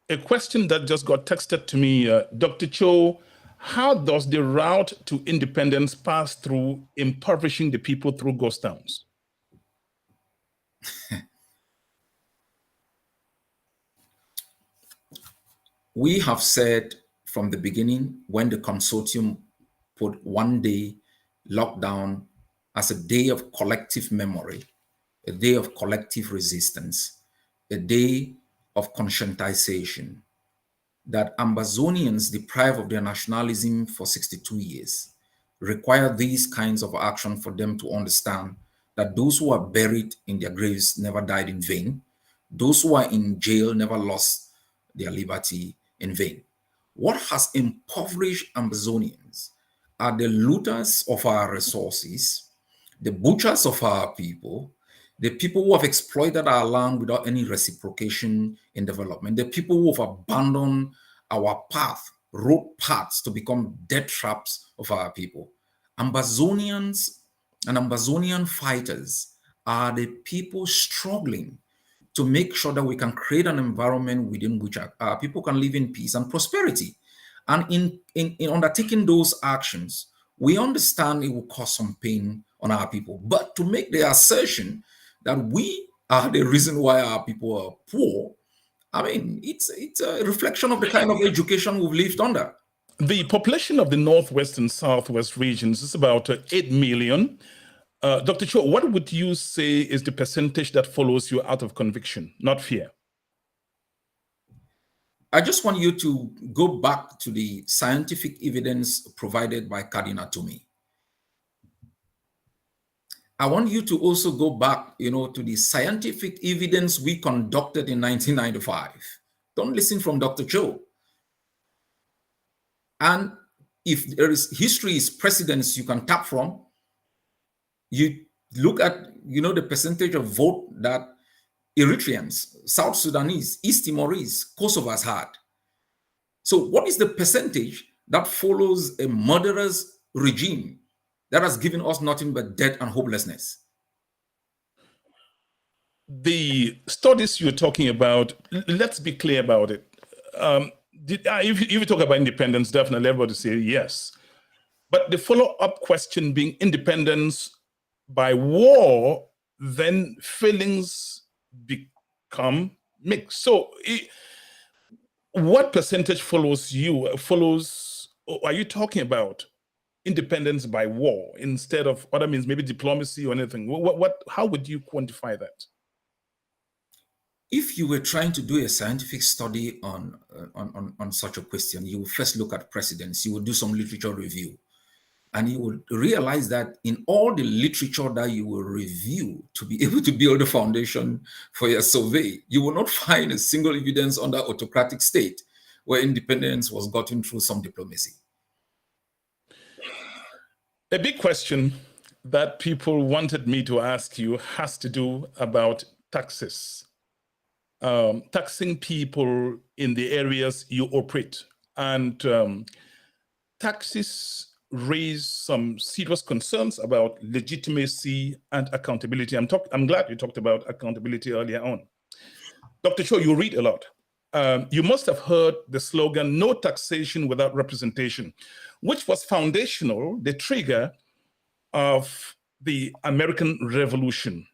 S2: A question that just got texted to me, Dr. Cho, how does the route to independence pass through impoverishing the people through ghost towns?
S3: We have said from the beginning, when the consortium put 1 day lockdown as a day of collective memory, a day of collective resistance, a day of conscientization, that Ambazonians deprived of their nationalism for 62 years require these kinds of action for them to understand that those who are buried in their graves never died in vain. Those who are in jail never lost their liberty in vain. What has impoverished Ambazonians are the looters of our resources, the butchers of our people, the people who have exploited our land without any reciprocation in development, the people who have abandoned our path, road paths to become death traps of our people. Ambazonians and Ambazonian fighters are the people struggling to make sure that we can create an environment within which our people can live in peace and prosperity. And in undertaking those actions, we understand it will cause some pain on our people. But to make the assertion that we are the reason why our people are poor, I mean, it's a reflection of the kind of education we've lived under.
S2: The population of the Northwest and Southwest regions is about 8 million. Dr. Cho, what would you say is the percentage that follows you out of conviction, not fear?
S3: I just want you to go back to the scientific evidence provided by Cardinal Toomey. I want you to also go back, to the scientific evidence we conducted in 1995. Don't listen from Dr. Cho. And if there is history is precedents you can tap from, you look at, the percentage of vote that Eritreans, South Sudanese, East Timorese, Kosovars had. So what is the percentage that follows a murderous regime that has given us nothing but death and hopelessness?
S2: The studies you're talking about, let's be clear about it. If you talk about independence, definitely everybody say yes. But the follow-up question being independence by war, then feelings become mixed. So what percentage follows you? Are you talking about independence by war instead of other means, maybe diplomacy or anything? How would you quantify that?
S3: If you were trying to do a scientific study on such a question, you would first look at precedents, you would do some literature review, and you would realize that in all the literature that you will review to be able to build a foundation for your survey, you will not find a single evidence on that autocratic state where independence was gotten through some diplomacy.
S2: A big question that people wanted me to ask you has to do about taxes. Taxing people in the areas you operate. And taxes raise some serious concerns about legitimacy and accountability. I'm glad you talked about accountability earlier on. Dr. Cho, you read a lot. You must have heard the slogan, no taxation without representation, which was foundational, the trigger of the American Revolution.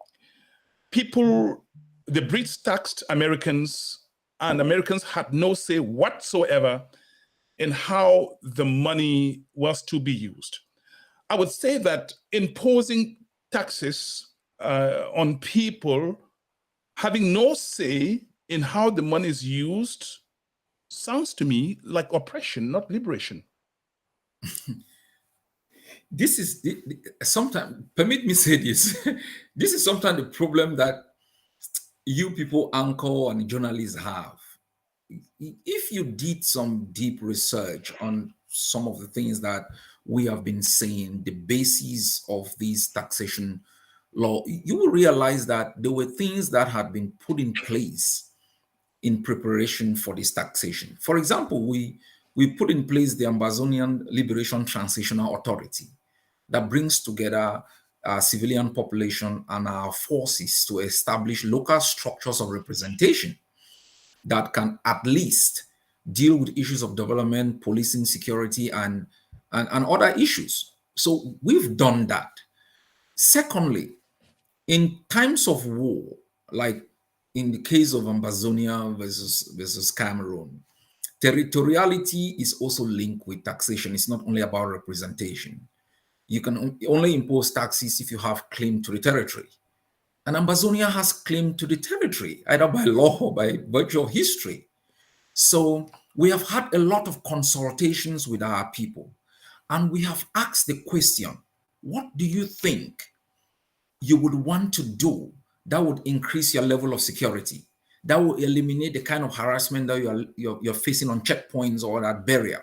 S2: The Brits taxed Americans, and Americans had no say whatsoever in how the money was to be used. I would say that imposing taxes on people, having no say in how the money is used, sounds to me like oppression, not liberation.
S3: This is sometimes, permit me say this, this is sometimes the problem that you people, anchor and journalists have. If you did some deep research on some of the things that we have been saying, the basis of this taxation law, you will realize that there were things that had been put in place in preparation for this taxation. For example, we put in place the Ambazonian Liberation Transitional Authority that brings together our civilian population and our forces to establish local structures of representation. that can at least deal with issues of development, policing, security, and other issues. So we've done that. Secondly, in times of war, like in the case of Ambazonia versus Cameroon, territoriality is also linked with taxation. It's not only about representation. You can only impose taxes if you have claim to the territory. And Ambazonia has claim to the territory, either by law or by virtue of history. So we have had a lot of consultations with our people, and we have asked the question, what do you think you would want to do that would increase your level of security, that will eliminate the kind of harassment that you're facing on checkpoints or at barrier?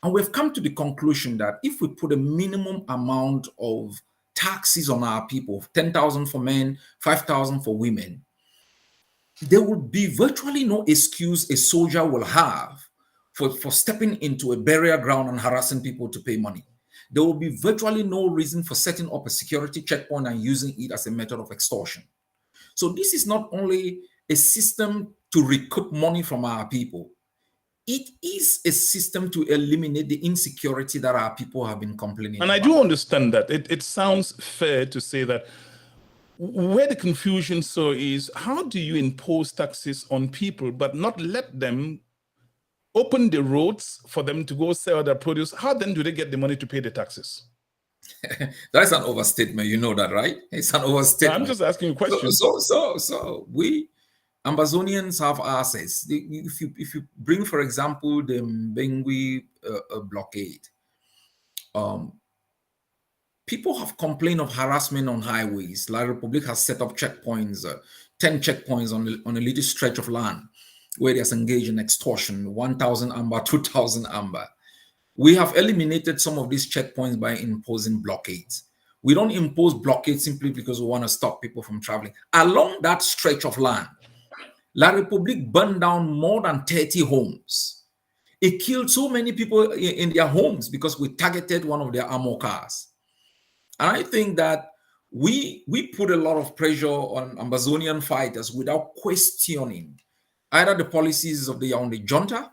S3: And we've come to the conclusion that if we put a minimum amount of taxes on our people, 10,000 for men, 5,000 for women, there will be virtually no excuse a soldier will have for stepping into a burial ground and harassing people to pay money. There will be virtually no reason for setting up a security checkpoint and using it as a method of extortion. So this is not only a system to recoup money from our people, it is a system to eliminate the insecurity that our people have been complaining about.
S2: And I do understand that. It sounds fair to say that. Where the confusion so is, how do you impose taxes on people but not let them open the roads for them to go sell their produce? How then do they get the money to pay the taxes?
S3: That's an overstatement. You know that, right? It's an overstatement.
S2: I'm just asking you questions.
S3: So we Ambazonians have assets. If you bring, for example, the Bengui blockade, people have complained of harassment on highways. La Republic has set up checkpoints, 10 checkpoints on a little stretch of land where there's engaged in extortion, 1,000 Amba, 2,000 Amba. We have eliminated some of these checkpoints by imposing blockades. We don't impose blockades simply because we want to stop people from traveling. Along that stretch of land, La Republic burned down more than 30 homes. It killed so many people in their homes because we targeted one of their armor cars. And I think that we put a lot of pressure on Ambazonian fighters without questioning either the policies of the Yaoundé junta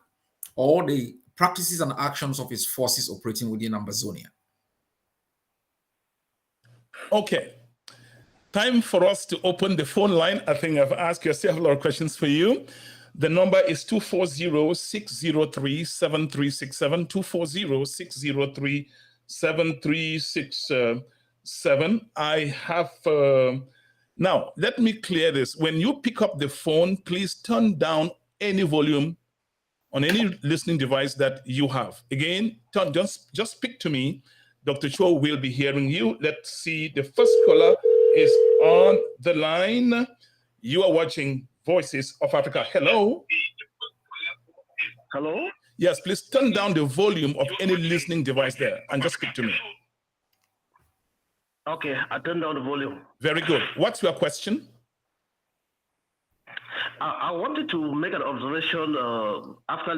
S3: or the practices and actions of its forces operating within Ambazonia.
S2: Okay. Time for us to open the phone line. I think I've asked you, I still have a lot of questions for you. The number is 240-603-7367, 240-603-7367. I have, now let me clear this. When you pick up the phone, please turn down any volume on any listening device that you have. Again, just speak to me. Dr. Cho will be hearing you. Let's see, the first caller is on the line. You are watching Voices of Africa. Hello.
S6: Hello?
S2: Yes, please turn down the volume of any listening device there and just speak to me.
S6: Okay, I turned down the volume.
S2: Very good. What's your question?
S6: I wanted to make an observation after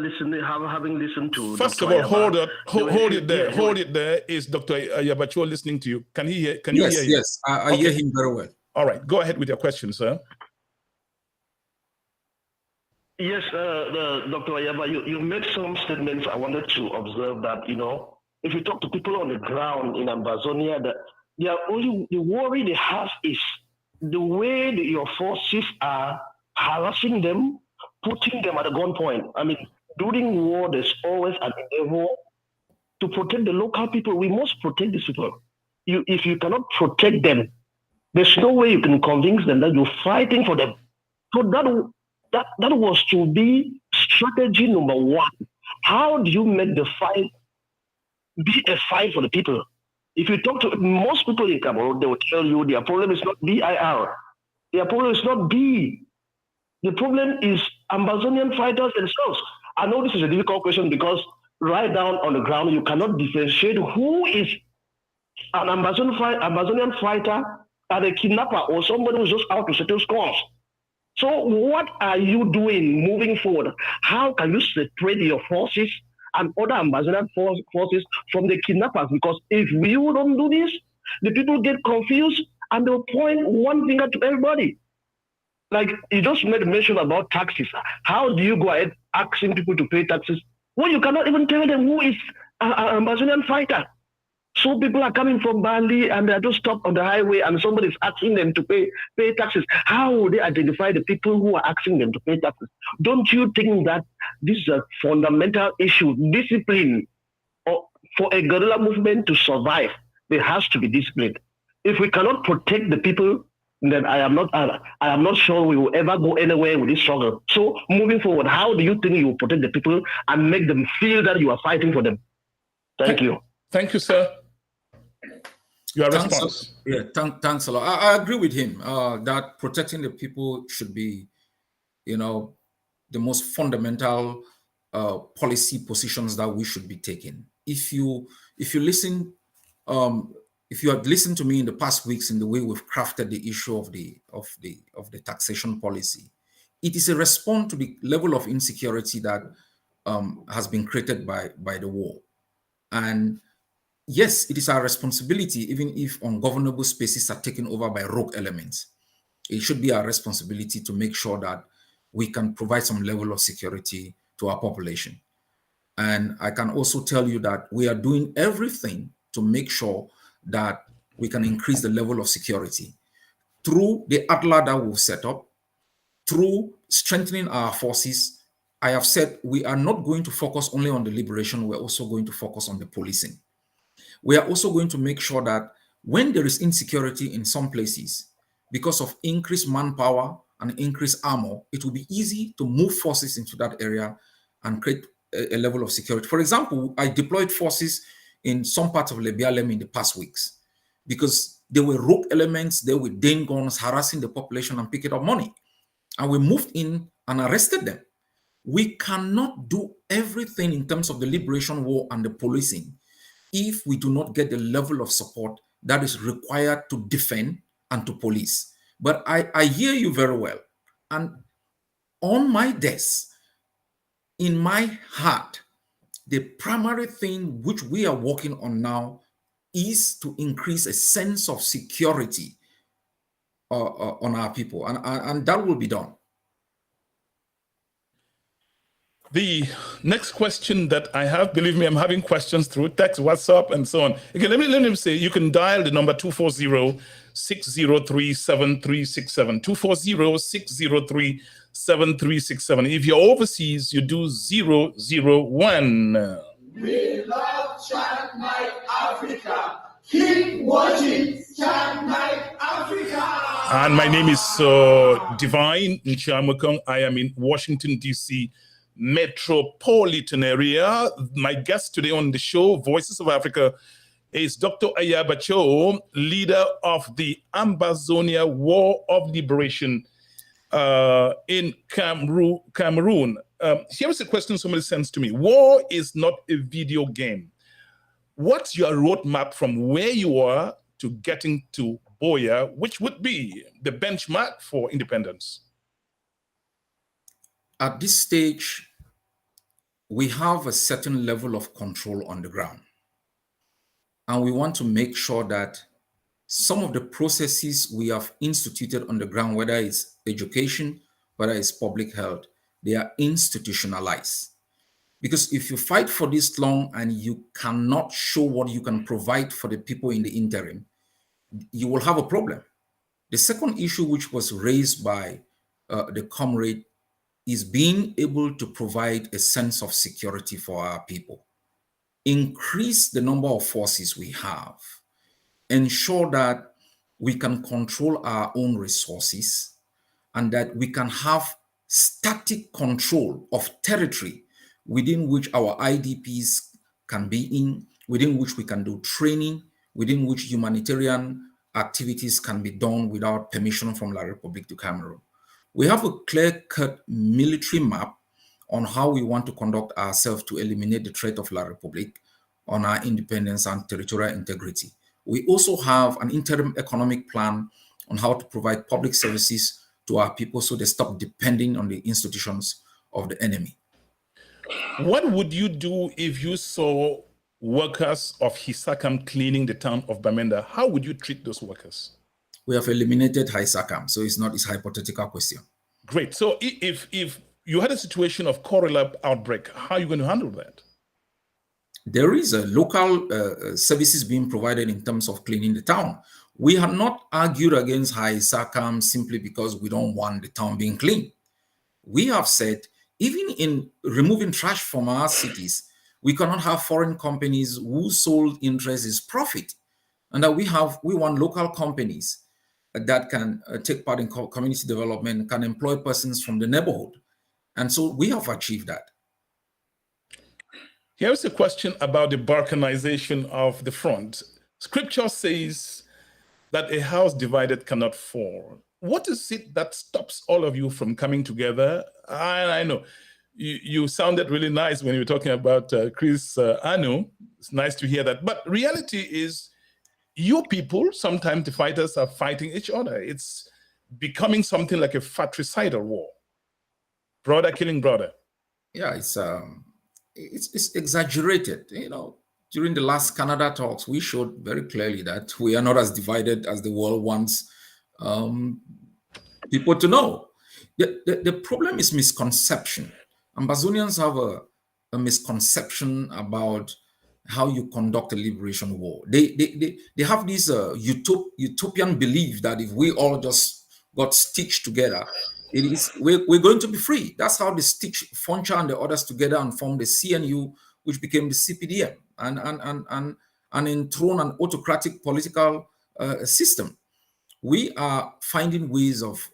S6: having listened to
S2: First
S6: Dr.
S2: of all,
S6: Ayaba.
S2: hold it there. Hold it there. Is Dr. Ayaba Cho listening to you? Can he hear? Can you hear him?
S3: Yes, I hear him very well.
S2: All right, go ahead with your question, sir.
S6: Yes, Dr. Ayaba, you made some statements. I wanted to observe that, if you talk to people on the ground in Ambazonia, that the worry they have is the way that your forces are harassing them, putting them at a gunpoint. I mean, during war, there's always an endeavor to protect the local people. We must protect these people. If you cannot protect them, there's no way you can convince them that you're fighting for them. So that was to be strategy number one. How do you make the fight be a fight for the people? If you talk to most people in Cameroon, they will tell you their problem is not BIR. Their problem is not B. The problem is Ambazonian fighters themselves. I know this is a difficult question because right down on the ground, you cannot differentiate who is an Ambazonian fighter and a kidnapper or somebody who's just out to settle scores. So what are you doing moving forward? How can you separate your forces and other Ambazonian forces from the kidnappers? Because if you don't do this, the people get confused and they'll point one finger to everybody. Like you just made a mention about taxes. How do you go ahead asking people to pay taxes when you cannot even tell them who is an Ambazonian fighter? So people are coming from Bali and they are just stopped on the highway and somebody is asking them to pay taxes. How will they identify the people who are asking them to pay taxes? Don't you think that this is a fundamental issue? Discipline, or for a guerrilla movement to survive, there has to be discipline. If we cannot protect the people, then I am not sure we will ever go anywhere with this struggle. So moving forward, how do you think you will protect the people and make them feel that you are fighting for them? Thank you.
S2: Thank you, sir. Your response.
S3: Thanks a lot. I agree with him that protecting the people should be, the most fundamental policy positions that we should be taking. If you listen, if you had listened to me in the past weeks in the way we've crafted the issue of the taxation policy, it is a response to the level of insecurity that has been created by the war. And yes, it is our responsibility, even if ungovernable spaces are taken over by rogue elements. It should be our responsibility to make sure that we can provide some level of security to our population. And I can also tell you that we are doing everything to make sure that we can increase the level of security through the ATLA that we've set up, through strengthening our forces. I have said we are not going to focus only on the liberation, we're also going to focus on the policing. We are also going to make sure that when there is insecurity in some places, because of increased manpower and increased armor, it will be easy to move forces into that area and create a level of security. For example, I deployed forces in some parts of Lebialem in the past weeks because there were rogue elements, there were Dane guns harassing the population and picking up money. And we moved in and arrested them. We cannot do everything in terms of the liberation war and the policing if we do not get the level of support that is required to defend and to police. But I hear you very well. And on my desk, in my heart, the primary thing which we are working on now is to increase a sense of security on our people. And that will be done.
S2: The next question that I have, believe me, I'm having questions through text, WhatsApp, and so on. Okay, let me say, you can dial the number 240-603-7367, 240-603-7367. If you're overseas, you do 001.
S4: We love Chatnite Africa. Keep watching Chatnite Africa.
S2: And my name is Divine Nchamukong. I am in Washington, D.C., metropolitan area. My guest today on the show, Voices of Africa, is Dr. Ayaba Cho, leader of the Ambazonia War of Liberation in Cameroon. Here is a question somebody sends to me. War is not a video game. What's your roadmap from where you are to getting to Buea, which would be the benchmark for independence?
S3: At this stage, we have a certain level of control on the ground. And we want to make sure that some of the processes we have instituted on the ground, whether it's education, whether it's public health, they are institutionalized. Because if you fight for this long and you cannot show what you can provide for the people in the interim, you will have a problem. The second issue, which was raised by the comrade, is being able to provide a sense of security for our people. Increase the number of forces we have. Ensure that we can control our own resources and that we can have static control of territory within which our IDPs can be in, within which we can do training, within which humanitarian activities can be done without permission from La République du Cameroon. We have a clear-cut military map on how we want to conduct ourselves to eliminate the threat of La République on our independence and territorial integrity. We also have an interim economic plan on how to provide public services to our people so they stop depending on the institutions of the enemy.
S2: What would you do if you saw workers of Hisakam cleaning the town of Bamenda? How would you treat those workers?
S3: We have eliminated Haisakam, so it's not, it's a hypothetical question.
S2: Great. So if you had a situation of correlate outbreak, how are you going to handle that?
S3: There is a local services being provided in terms of cleaning the town. We have not argued against Haisakam simply because we don't want the town being clean. We have said, even in removing trash from our cities, we cannot have foreign companies whose sole interest is profit, and that we want local companies that can take part in community development, can employ persons from the neighborhood. And so we have achieved that.
S2: Here's a question about the balkanization of the front. Scripture says that a house divided cannot fall. What is it that stops all of you from coming together? I know you sounded really nice when you were talking about Chris Anu. It's nice to hear that. But reality is, you people, sometimes the fighters are fighting each other. It's becoming something like a fratricidal war. Brother killing brother.
S3: Yeah, it's exaggerated. You know, during the last Canada talks, we showed very clearly that we are not as divided as the world wants people to know. The problem is misconception. Ambazonians have a misconception about how you conduct a liberation war. They have this utopian belief that if we all just got stitched together, we're going to be free. That's how they stitch Foncha and the others together and formed the CNU, which became the CPDM, and enthrone an autocratic political system. We are finding ways of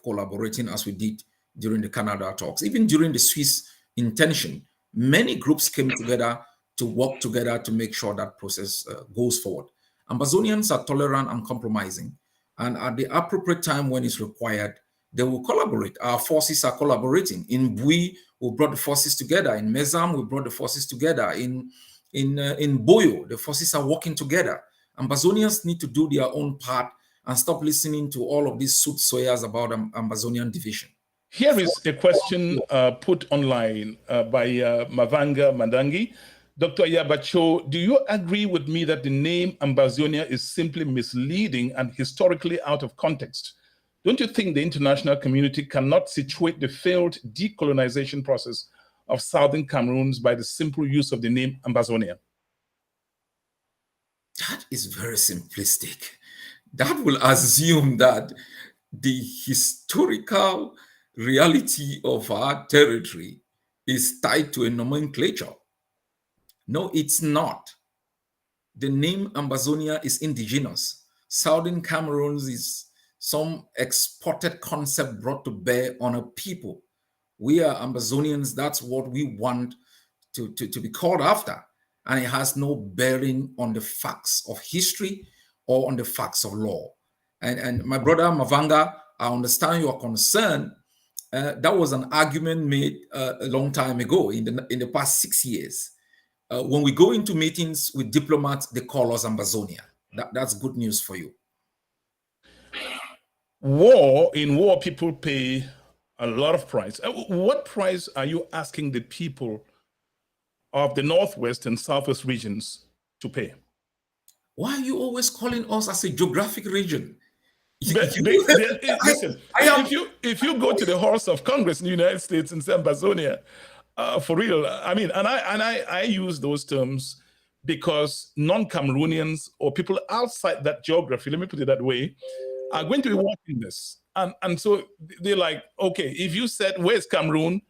S3: collaborating as we did during the Canada talks. Even during the Swiss intention, many groups came together to work together to make sure that process goes forward. Ambazonians are tolerant and compromising, and at the appropriate time when it's required, they will collaborate. Our forces are collaborating. In Bui, we brought the forces together. In Mezam, we brought the forces together. In Buea, the forces are working together. Ambazonians need to do their own part and stop listening to all of these soothsayers about Ambazonian division.
S2: Here is a question put online by Mavanga Mandangi. Dr. Ayaba Cho, do you agree with me that the name Ambazonia is simply misleading and historically out of context? Don't you think the international community cannot situate the failed decolonization process of southern Cameroon by the simple use of the name Ambazonia?
S3: That is very simplistic. That will assume that the historical reality of our territory is tied to a nomenclature. No, it's not. The name Ambazonia is indigenous. Southern Cameroon is some exported concept brought to bear on a people. We are Ambazonians. That's what we want to be called after. And it has no bearing on the facts of history or on the facts of law. And my brother Mavanga, I understand your concern. That was an argument made a long time ago in the past 6 years. When we go into meetings with diplomats, they call us Ambazonia. That's good news for you.
S2: In war, people pay a lot of price. What price are you asking the people of the Northwest and Southwest regions to pay?
S3: Why are you always calling us as a geographic region?
S2: Listen, if you go to the halls of Congress in the United States and say Ambazonia, for real, I mean, and I use those terms because non-Cameroonians or people outside that geography, let me put it that way, are going to be watching this. And so they're like, okay, if you said, where's Cameroon?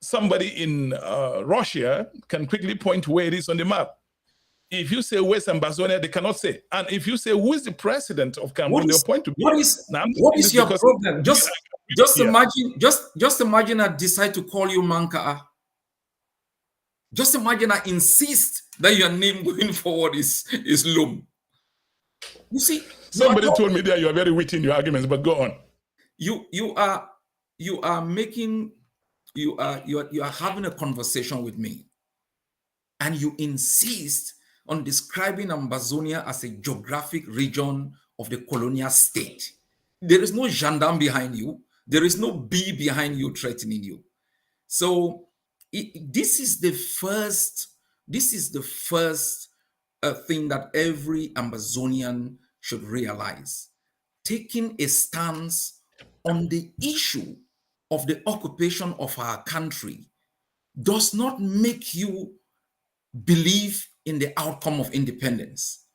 S2: Somebody in Russia can quickly point to where it is on the map. If you say where's Ambazonia, they cannot say. And if you say who is the president of Cameroon, they'll point to me.
S3: What is your problem? Just imagine I decide to call you Manka. Just imagine I insist that your name going forward is Lum. You see,
S2: somebody told me that you are very witty in your arguments, but go on.
S3: You are having a conversation with me, and you insist on describing Ambazonia as a geographic region of the colonial state. There is no gendarme behind you. There is no bee behind you threatening you. So this is the first thing that every Ambazonian should realize. taking a stance on the issue of the occupation of our country does not make you believe in the outcome of independence.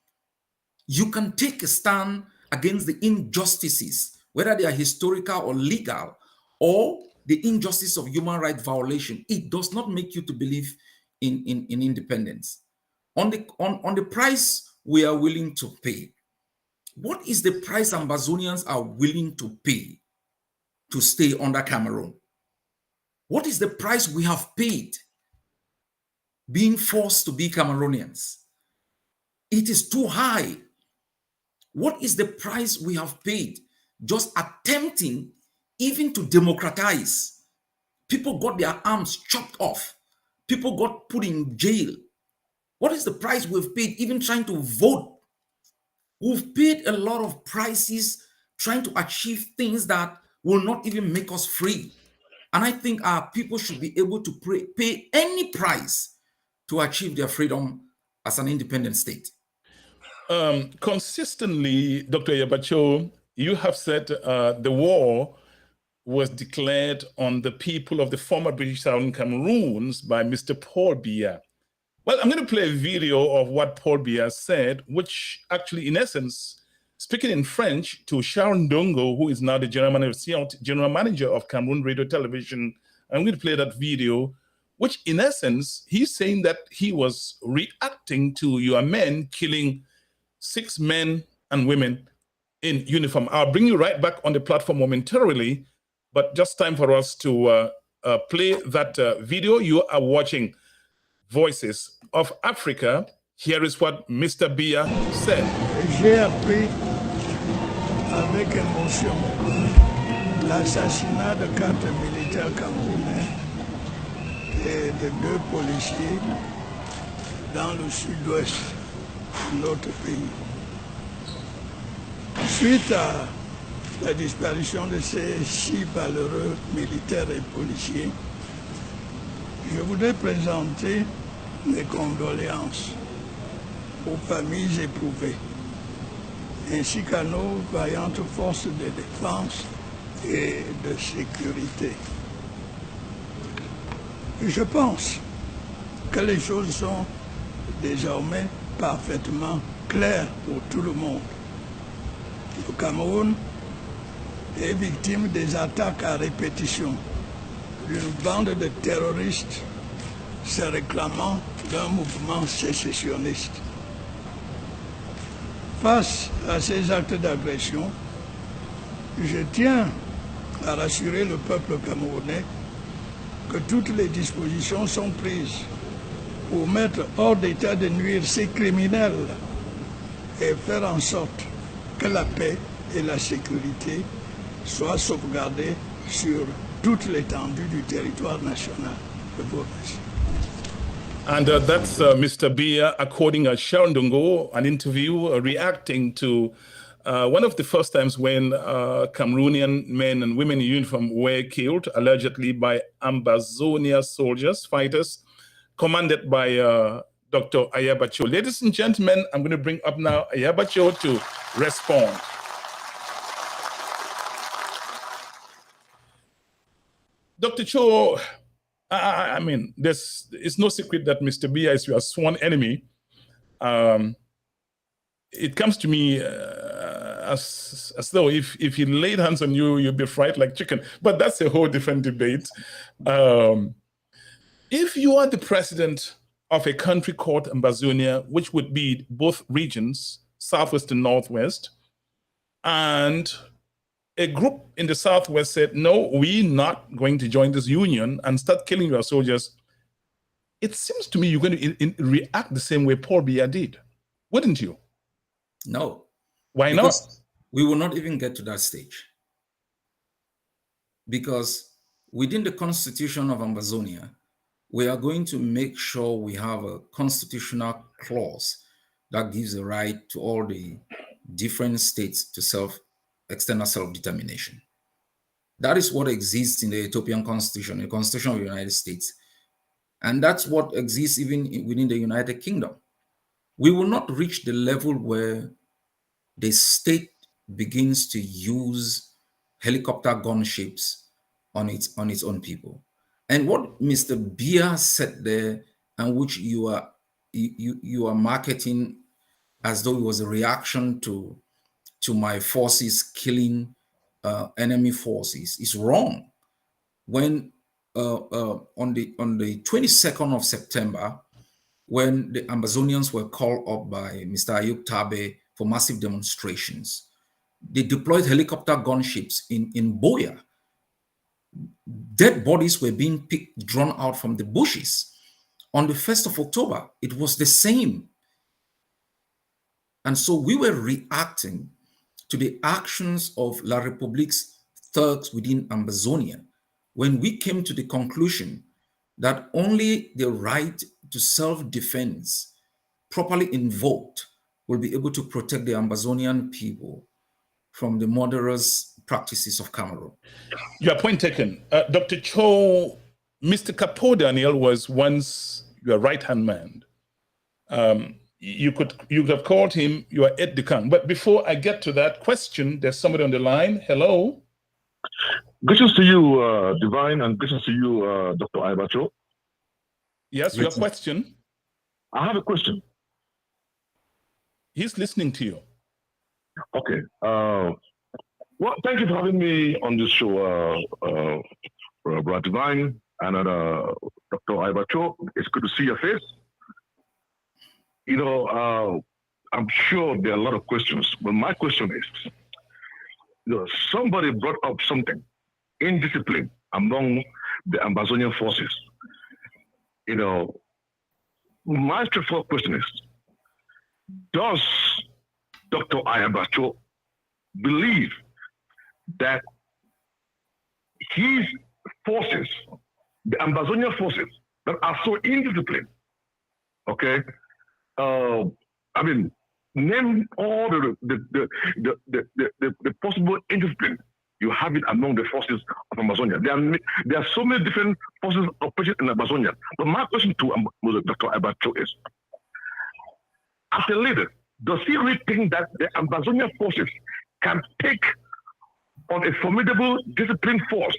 S3: You can take a stand against the injustices, whether they are historical or legal, or the injustice of human rights violation. It does not make you to believe in independence. On the price we are willing to pay, what is the price Ambazonians are willing to pay to stay under Cameroon? What is the price we have paid being forced to be Cameroonians? It is too high. What is the price we have paid just attempting even to democratize? People got their arms chopped off. People got put in jail. What is the price we've paid even trying to vote? We've paid a lot of prices trying to achieve things that will not even make us free. And I think our people should be able to pay any price to achieve their freedom as an independent state.
S2: Consistently, Dr. Ayaba Cho, you have said the war was declared on the people of the former British Southern Cameroons by Mr. Paul Biya. Well, I'm going to play a video of what Paul Biya said, which actually, in essence, speaking in French to Sharon Dongo, who is now the general manager of Cameroon Radio Television. I'm going to play that video, which in essence, he's saying that he was reacting to your men killing 6 men and women in uniform. I'll bring you right back on the platform momentarily, but just time for us to play that video. You are watching Voices of Africa. Here is what Mr. Biya said.
S7: J'ai appris avec émotion l'assassinat de 4 militaires camerounais et de 2 policiers dans le sud-ouest de notre pays. Suite à la disparition de ces 6 valeureux militaires et policiers, je voudrais présenter mes condoléances aux familles éprouvées, ainsi qu'à nos vaillantes forces de défense et de sécurité. Je pense que les choses sont désormais parfaitement claires pour tout le monde. Le Cameroun est victime des attaques à répétition d'une bande de terroristes se réclamant d'un mouvement sécessionniste. Face à ces actes d'agression, je tiens à rassurer le peuple camerounais que toutes les dispositions sont prises pour mettre hors d'état de nuire ces criminels et faire en sorte que la paix et la sécurité soient sauvegardées sur toute l'étendue du territoire national. Je vous remercie.
S2: And that's Mr. Biya according to Sharon Dongo, an interview reacting to one of the first times when Cameroonian men and women in uniform were killed, allegedly by Ambazonia soldiers, fighters, commanded by Dr. Ayaba Cho. Ladies and gentlemen, I'm going to bring up now Ayaba Cho to respond. Dr. Cho, I mean, it's no secret that Mr. Biya is your sworn enemy. It comes to me as though if he laid hands on you, you'd be fried like chicken. But that's a whole different debate. If you are the president of a country called Ambazonia, which would be both regions, Southwest and Northwest, and a group in the Southwest said, no, we're not going to join this union and start killing your soldiers, it seems to me you're going to react the same way Paul Biya did, wouldn't you?
S3: No.
S2: Why not?
S3: We will not even get to that stage. Because within the constitution of Ambazonia, we are going to make sure we have a constitutional clause that gives a right to all the different states to external self-determination. That is what exists in the Ethiopian constitution, the constitution of the United States. And that's what exists even within the United Kingdom. We will not reach the level where the state begins to use helicopter gunships on its own people. And what Mr. Buea said there, and which you are marketing as though it was a reaction to my forces killing enemy forces, is wrong. When on the 22nd of September, when the Ambazonians were called up by Mr. Ayub Tabe for massive demonstrations, they deployed helicopter gunships in Buea. Dead bodies were being drawn out from the bushes. On the 1st of October, it was the same. And so we were reacting to the actions of La Republique's thugs within Ambazonia when we came to the conclusion that only the right to self-defense, properly invoked, will be able to protect the Ambazonian people from the murderous practices of Cameroon.
S2: Your point taken. Dr. Cho, Mr. Capo Daniel was once your right-hand man. You could have called him your aide-de-camp. But before I get to that question, there's somebody on the line. Hello.
S8: Greetings to you, Divine, and greetings to you, Dr. Ayaba Cho.
S2: Yes, your question.
S8: I have a question.
S2: He's listening to you.
S8: Okay. Well, thank you for having me on this show, Brother Divine and Dr. Ayaba Cho. It's good to see your face. You know, I'm sure there are a lot of questions, but my question is, you know, somebody brought up something, indiscipline among the Ambazonian forces. You know, my straightforward question is, does Dr. Ayaba Cho believe that his forces, the Ambazonian forces that are so indisciplined, okay? I mean, name all the possible indiscipline you have it among the forces of Amazonia. There are so many different forces operating in Amazonia. But my question to Dr. Ayaba Cho is, as a leader, does he really think that the Ambazonia forces can take on a formidable disciplined force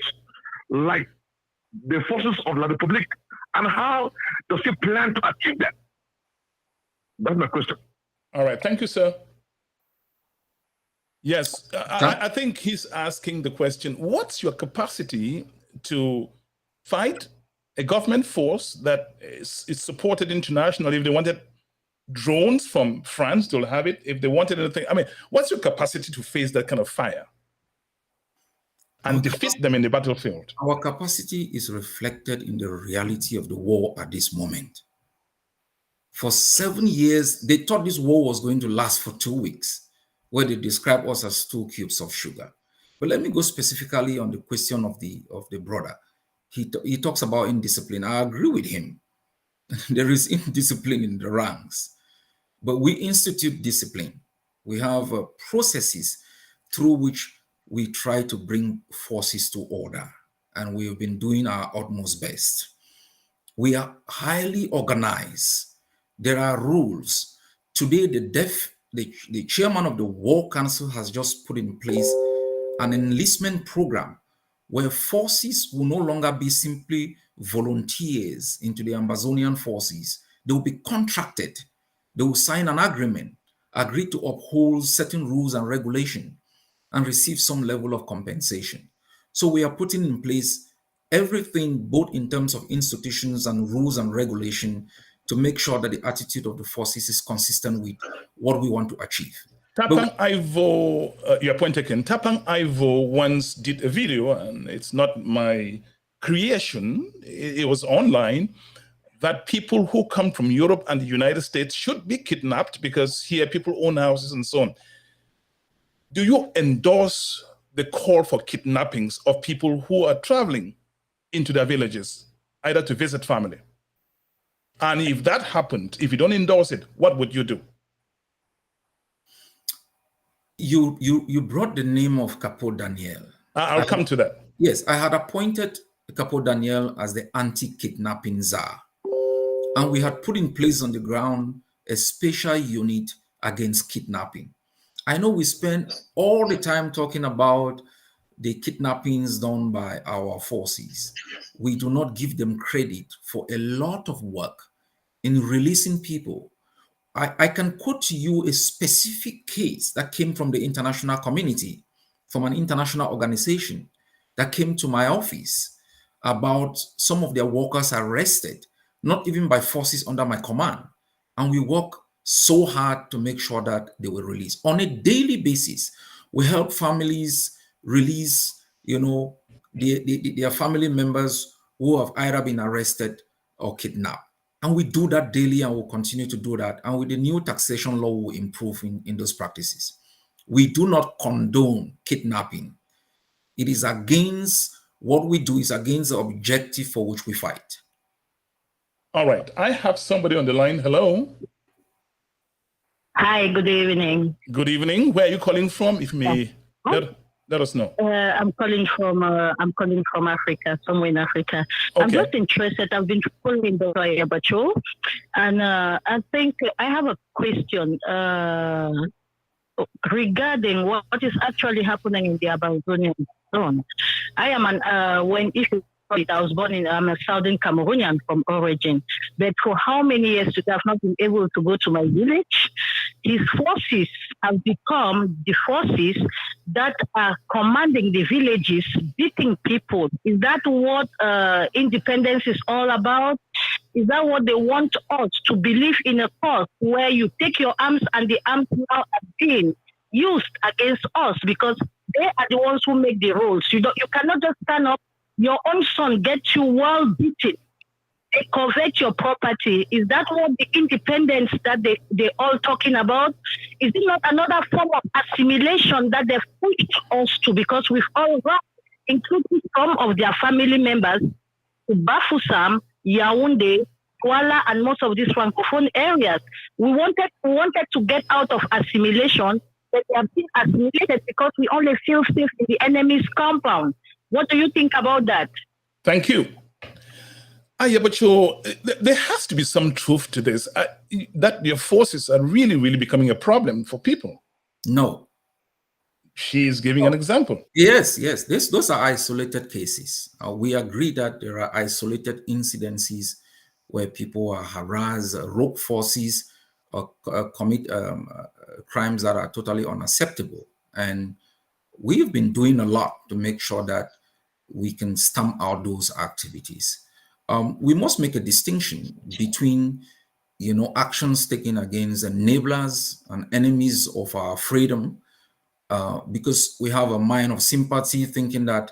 S8: like the forces of La Republique? And how does he plan to achieve that? That's my question.
S2: All right. Thank you, sir. Yes, I think he's asking the question, what's your capacity to fight a government force that is supported internationally? If they wanted drones from France, they'll have it. If they wanted anything, I mean, what's your capacity to face that kind of fire and defeat them in the battlefield?
S3: Our capacity is reflected in the reality of the war at this moment. For 7 years, they thought this war was going to last for 2 weeks, where they describe us as 2 cubes of sugar. But let me go specifically on the question of the brother. He talks about indiscipline. I agree with him. There is indiscipline in the ranks, but we institute discipline. We have processes through which we try to bring forces to order, and we have been doing our utmost best. We are highly organized. There are rules. Today, the chairman of the War Council has just put in place an enlistment program where forces will no longer be simply volunteers into the Ambazonian forces. They will be contracted. They will sign an agreement, agree to uphold certain rules and regulations, and receive some level of compensation. So we are putting in place everything, both in terms of institutions and rules and regulation, to make sure that the attitude of the forces is consistent with what we want to achieve.
S2: Tapang Ivo, your point taken. Tapang Ivo once did a video, and it's not my creation, it was online, that people who come from Europe and the United States should be kidnapped because here people own houses and so on. Do you endorse the call for kidnappings of people who are traveling into their villages, either to visit family? And if that happened, if you don't endorse it, what would you do?
S3: You brought the name of Capo Daniel.
S2: I'll come to that.
S3: Yes, I had appointed Capo Daniel as the anti-kidnapping czar. And we had put in place on the ground a special unit against kidnapping. I know we spend all the time talking about the kidnappings done by our forces. We do not give them credit for a lot of work in releasing people. I can quote to you a specific case that came from the international community, from an international organization that came to my office about some of their workers arrested, not even by forces under my command. And we work so hard to make sure that they were released. On a daily basis, we help families release, their family members who have either been arrested or kidnapped. And we do that daily and will continue to do that. And with the new taxation law, we'll improve in those practices. We do not condone kidnapping. It is against what we do, is against the objective for which we fight.
S2: All right. I have somebody on the line. Hello.
S9: Hi, good evening.
S2: Good evening. Where are you calling from? If you may let us know.
S9: I'm calling from Africa, somewhere in Africa.
S2: Okay.
S9: I'm just interested. I've been following Dr. Ayaba Cho, and I think I have a question regarding what is actually happening in the Ambazonia zone. I am I was born I'm a southern Cameroonian from origin, but for how many years I have not been able to go to my village? His forces have become the forces that are commanding the villages, beating people. Is that what independence is all about? Is that what they want us to believe in, a cause where you take your arms and the arms now are being used against us because they are the ones who make the rules? You cannot just stand up. Your own son gets you well beaten. They covet your property. Is that what the independence that they're all talking about? Is it not another form of assimilation that they've pushed us to? Because we've all run, including some of their family members, to Bafoussam, Yaoundé, Douala, and most of these francophone areas. We wanted to get out of assimilation, but we have been assimilated because we only feel safe in the enemy's compound. What do you think about that?
S2: Thank you. Ayaba Cho, there has to be some truth to this, that your forces are really, really becoming a problem for people.
S3: No.
S2: She is giving an example.
S3: Yes. Those are isolated cases. We agree that there are isolated incidences where people are harassed, rogue forces, or commit crimes that are totally unacceptable. And we've been doing a lot to make sure that we can stamp out those activities. We must make a distinction between, actions taken against enablers and enemies of our freedom, because we have a mind of sympathy, thinking that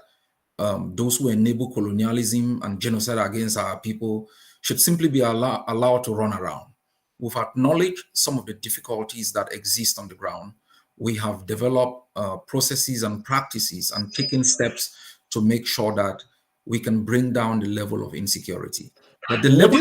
S3: those who enable colonialism and genocide against our people should simply be allowed to run around. We've acknowledged some of the difficulties that exist on the ground. We have developed processes and practices and taken steps to make sure that we can bring down the level of insecurity. But the level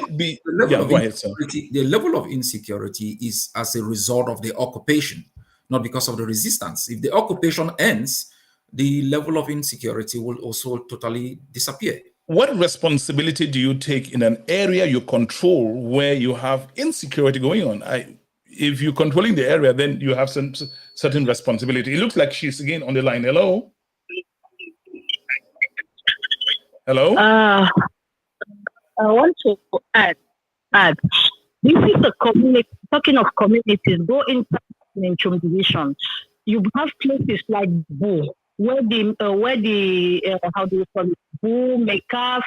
S3: of insecurity is as a result of the occupation, not because of the resistance. If the occupation ends, the level of insecurity will also totally disappear.
S2: What responsibility do you take in an area you control where you have insecurity going on? If you're controlling the area, then you have some certain responsibility. It looks like she's again on the line. Hello? Hello?
S9: I want to add. This is a community, talking of communities, go inside in Chum division. You have places like Buea, where the how do you call it, Buea, Mekaf.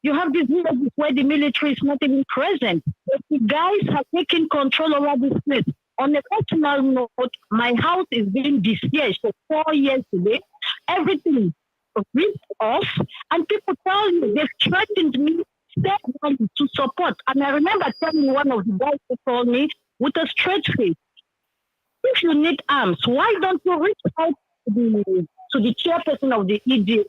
S9: You have these villages where the military is not even present. But the guys have taken control over this place. On a personal note, my house is being besieged for 4 years today. Everything ripped off, and people tell you they've threatened me to support. And I remember telling one of the guys who told me with a straight face, if you need arms, why don't you reach out to the chairperson of the EDF?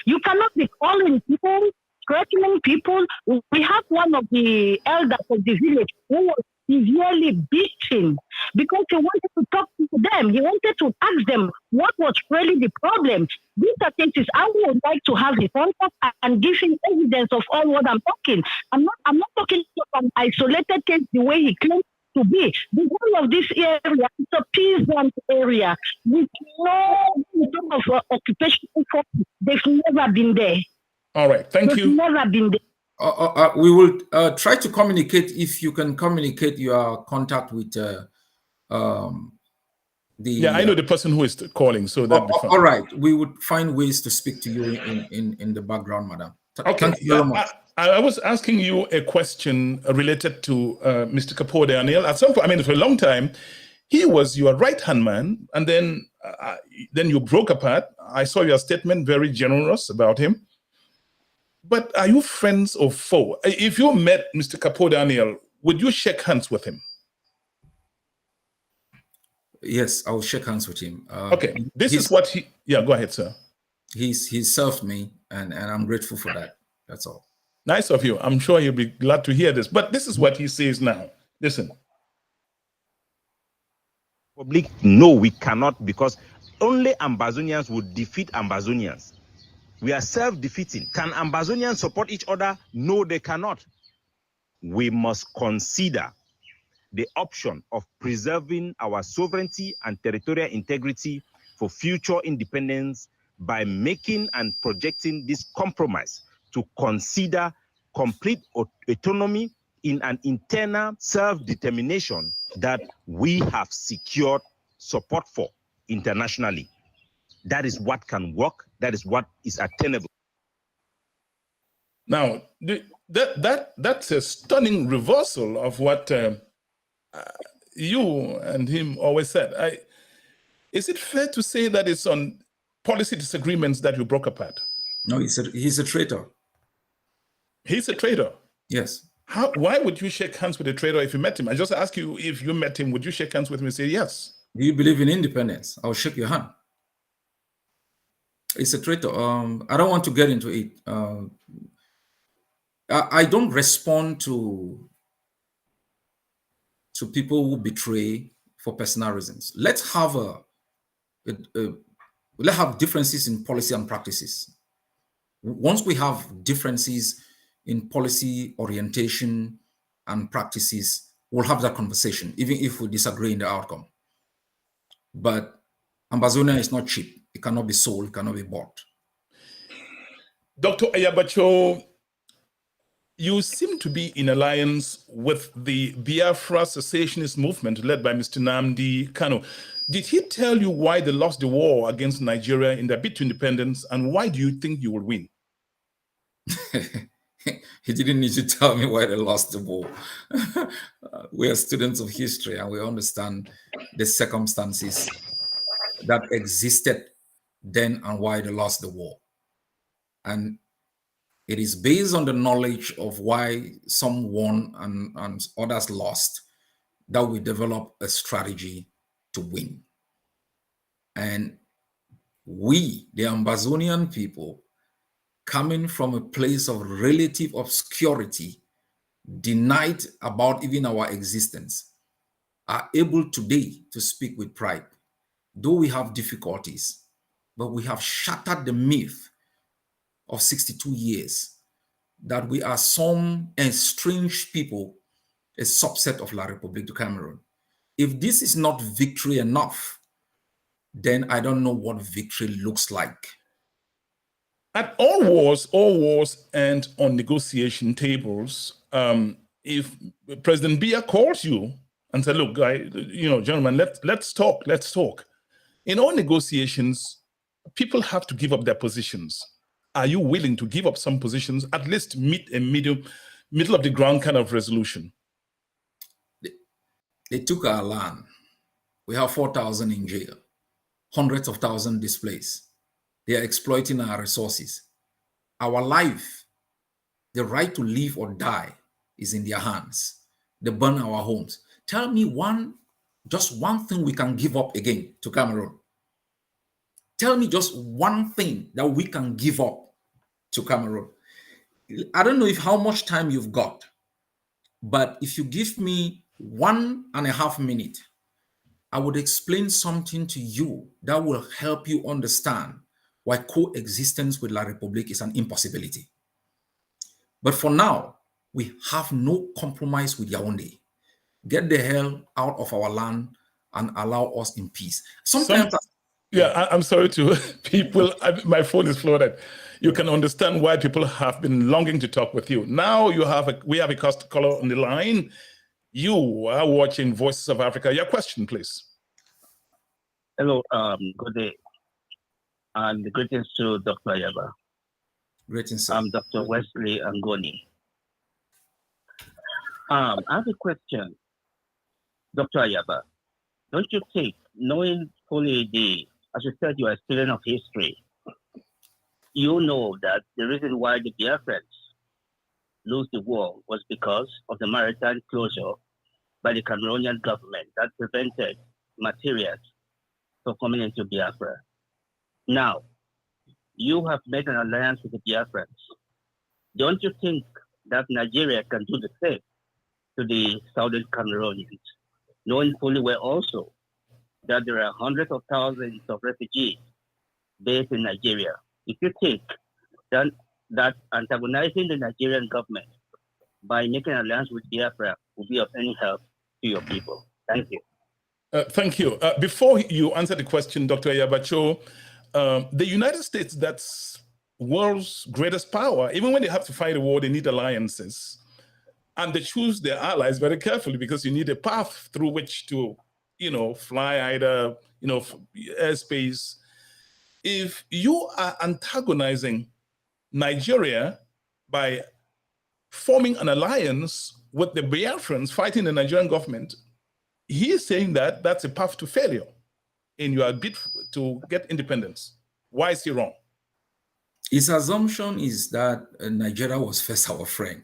S9: You cannot be calling people, threatening people. We have one of the elders of the village who was severely beaten because he wanted to talk to them. He wanted to ask them what was really the problem. These are things I would like to have his contact and give him evidence of all what I'm talking. I'm not talking about an isolated case the way he claims to be. The whole of this area is a peasant area with no occupation forces. They've never been there.
S2: All right, thank you.
S9: Never been there.
S3: We will try to communicate, if you can communicate your contact with
S2: yeah, I know the person who is calling, so that'd be fine.
S3: All right, we would find ways to speak to you in the background, madam.
S2: Okay,
S3: thank you very much.
S2: I was asking you a question related to Mr. Kapoor Daniel. At some point, I mean, for a long time, he was your right-hand man, and then you broke apart. I saw your statement, very generous about him. But are you friends or foe? If you met Mr. Kapoor Daniel, would you shake hands with him?
S3: Yes, I will shake hands with him.
S2: Okay, this is what he... Yeah, go ahead, sir.
S3: He served me, and I'm grateful for that. That's all.
S2: Nice of you. I'm sure you'll be glad to hear this. But this is what he says now. Listen.
S10: Public, no, we cannot, because only Ambazonians would defeat Ambazonians. We are self-defeating. Can Ambazonians support each other? No, they cannot. We must consider the option of preserving our sovereignty and territorial integrity for future independence by making and projecting this compromise to consider complete autonomy in an internal self-determination that we have secured support for internationally. That is what can work. That is what is attainable.
S2: Now, that's a stunning reversal of what you and him always said. Is it fair to say that it's on policy disagreements that you broke apart?
S3: No, he's a traitor.
S2: He's a traitor?
S3: Yes.
S2: Why would you shake hands with a traitor if you met him? I just ask you, if you met him, would you shake hands with him and say yes?
S3: Do you believe in independence? I'll shake your hand. It's a traitor. I don't want to get into it. I don't respond to people who betray for personal reasons. Let's have let's have differences in policy and practices. Once we have differences in policy orientation and practices, we'll have that conversation, even if we disagree in the outcome. But Ambazonia is not cheap. It cannot be sold. It cannot be bought.
S2: Dr. Ayaba Cho, you seem to be in alliance with the Biafra secessionist movement led by Mr. Nnamdi Kanu. Did he tell you why they lost the war against Nigeria in their bid to independence, and why do you think you will win?
S3: He didn't need to tell me why they lost the war. We are students of history, and we understand the circumstances that existed then and why they lost the war. And it is based on the knowledge of why some won and others lost that we develop a strategy to win. And we, the Ambazonian people, coming from a place of relative obscurity, denied about even our existence, are able today to speak with pride. Though we have difficulties, but we have shattered the myth of 62 years that we are some estranged people, a subset of La République du Cameroon. If this is not victory enough, then I don't know what victory looks like.
S2: At all wars end on negotiation tables. If President Buea calls you and said, look, gentlemen, let's talk. In all negotiations, people have to give up their positions. Are you willing to give up some positions, at least meet a middle of the ground kind of resolution?
S3: They took our land. We have 4,000 in jail, hundreds of thousands displaced. They are exploiting our resources. Our life, the right to live or die, is in their hands. They burn our homes. Tell me just one thing we can give up again to Cameroon. Tell me just one thing that we can give up to Cameroon. I don't know how much time you've got, but if you give me 1.5 minutes, I would explain something to you that will help you understand why coexistence with La République is an impossibility. But for now, we have no compromise with Yaoundé. Get the hell out of our land and allow us in peace. Sometimes,
S2: I'm sorry to people. My phone is flooded. You can understand why people have been longing to talk with you. Now we have a caller on the line. You are watching Voices of Africa. Your question, please.
S11: Hello, good day. And greetings to Dr. Ayaba.
S3: Greetings, sir.
S11: I'm Dr. Wesley Angoni. I have a question. Dr. Ayaba, don't you think, knowing fully as you said, you are a student of history, you know that the reason why the Biafrans lose the war was because of the maritime closure by the Cameroonian government that prevented materials from coming into Biafra. Now, you have made an alliance with the Biafrans. Don't you think that Nigeria can do the same to the southern Cameroonians, knowing fully well also that there are hundreds of thousands of refugees based in Nigeria? If you think that antagonizing the Nigerian government by making an alliance with Biafra will be of any help to your people? Thank you.
S2: Thank you. Before you answer the question, Dr. Ayaba Cho, the United States, that's world's greatest power. Even when they have to fight a war, they need alliances. And they choose their allies very carefully because you need a path through which to, fly either, airspace. If you are antagonizing Nigeria by forming an alliance with the Biafrans fighting the Nigerian government, he is saying that that's a path to failure in your bid to get independence. Why is he wrong?
S3: His assumption is that Nigeria was first our friend.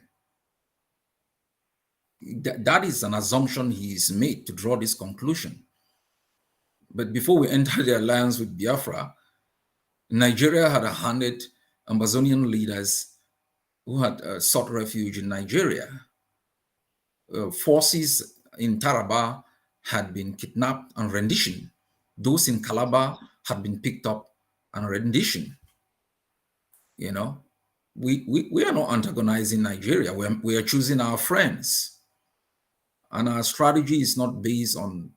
S3: That is an assumption he's made to draw this conclusion. But before we enter the alliance with Biafra, Nigeria had 100 Ambazonian leaders who had sought refuge in Nigeria. Forces in Taraba had been kidnapped and renditioned. Those in Calabar had been picked up and renditioned. We are not antagonizing Nigeria. We are choosing our friends. And our strategy is not based on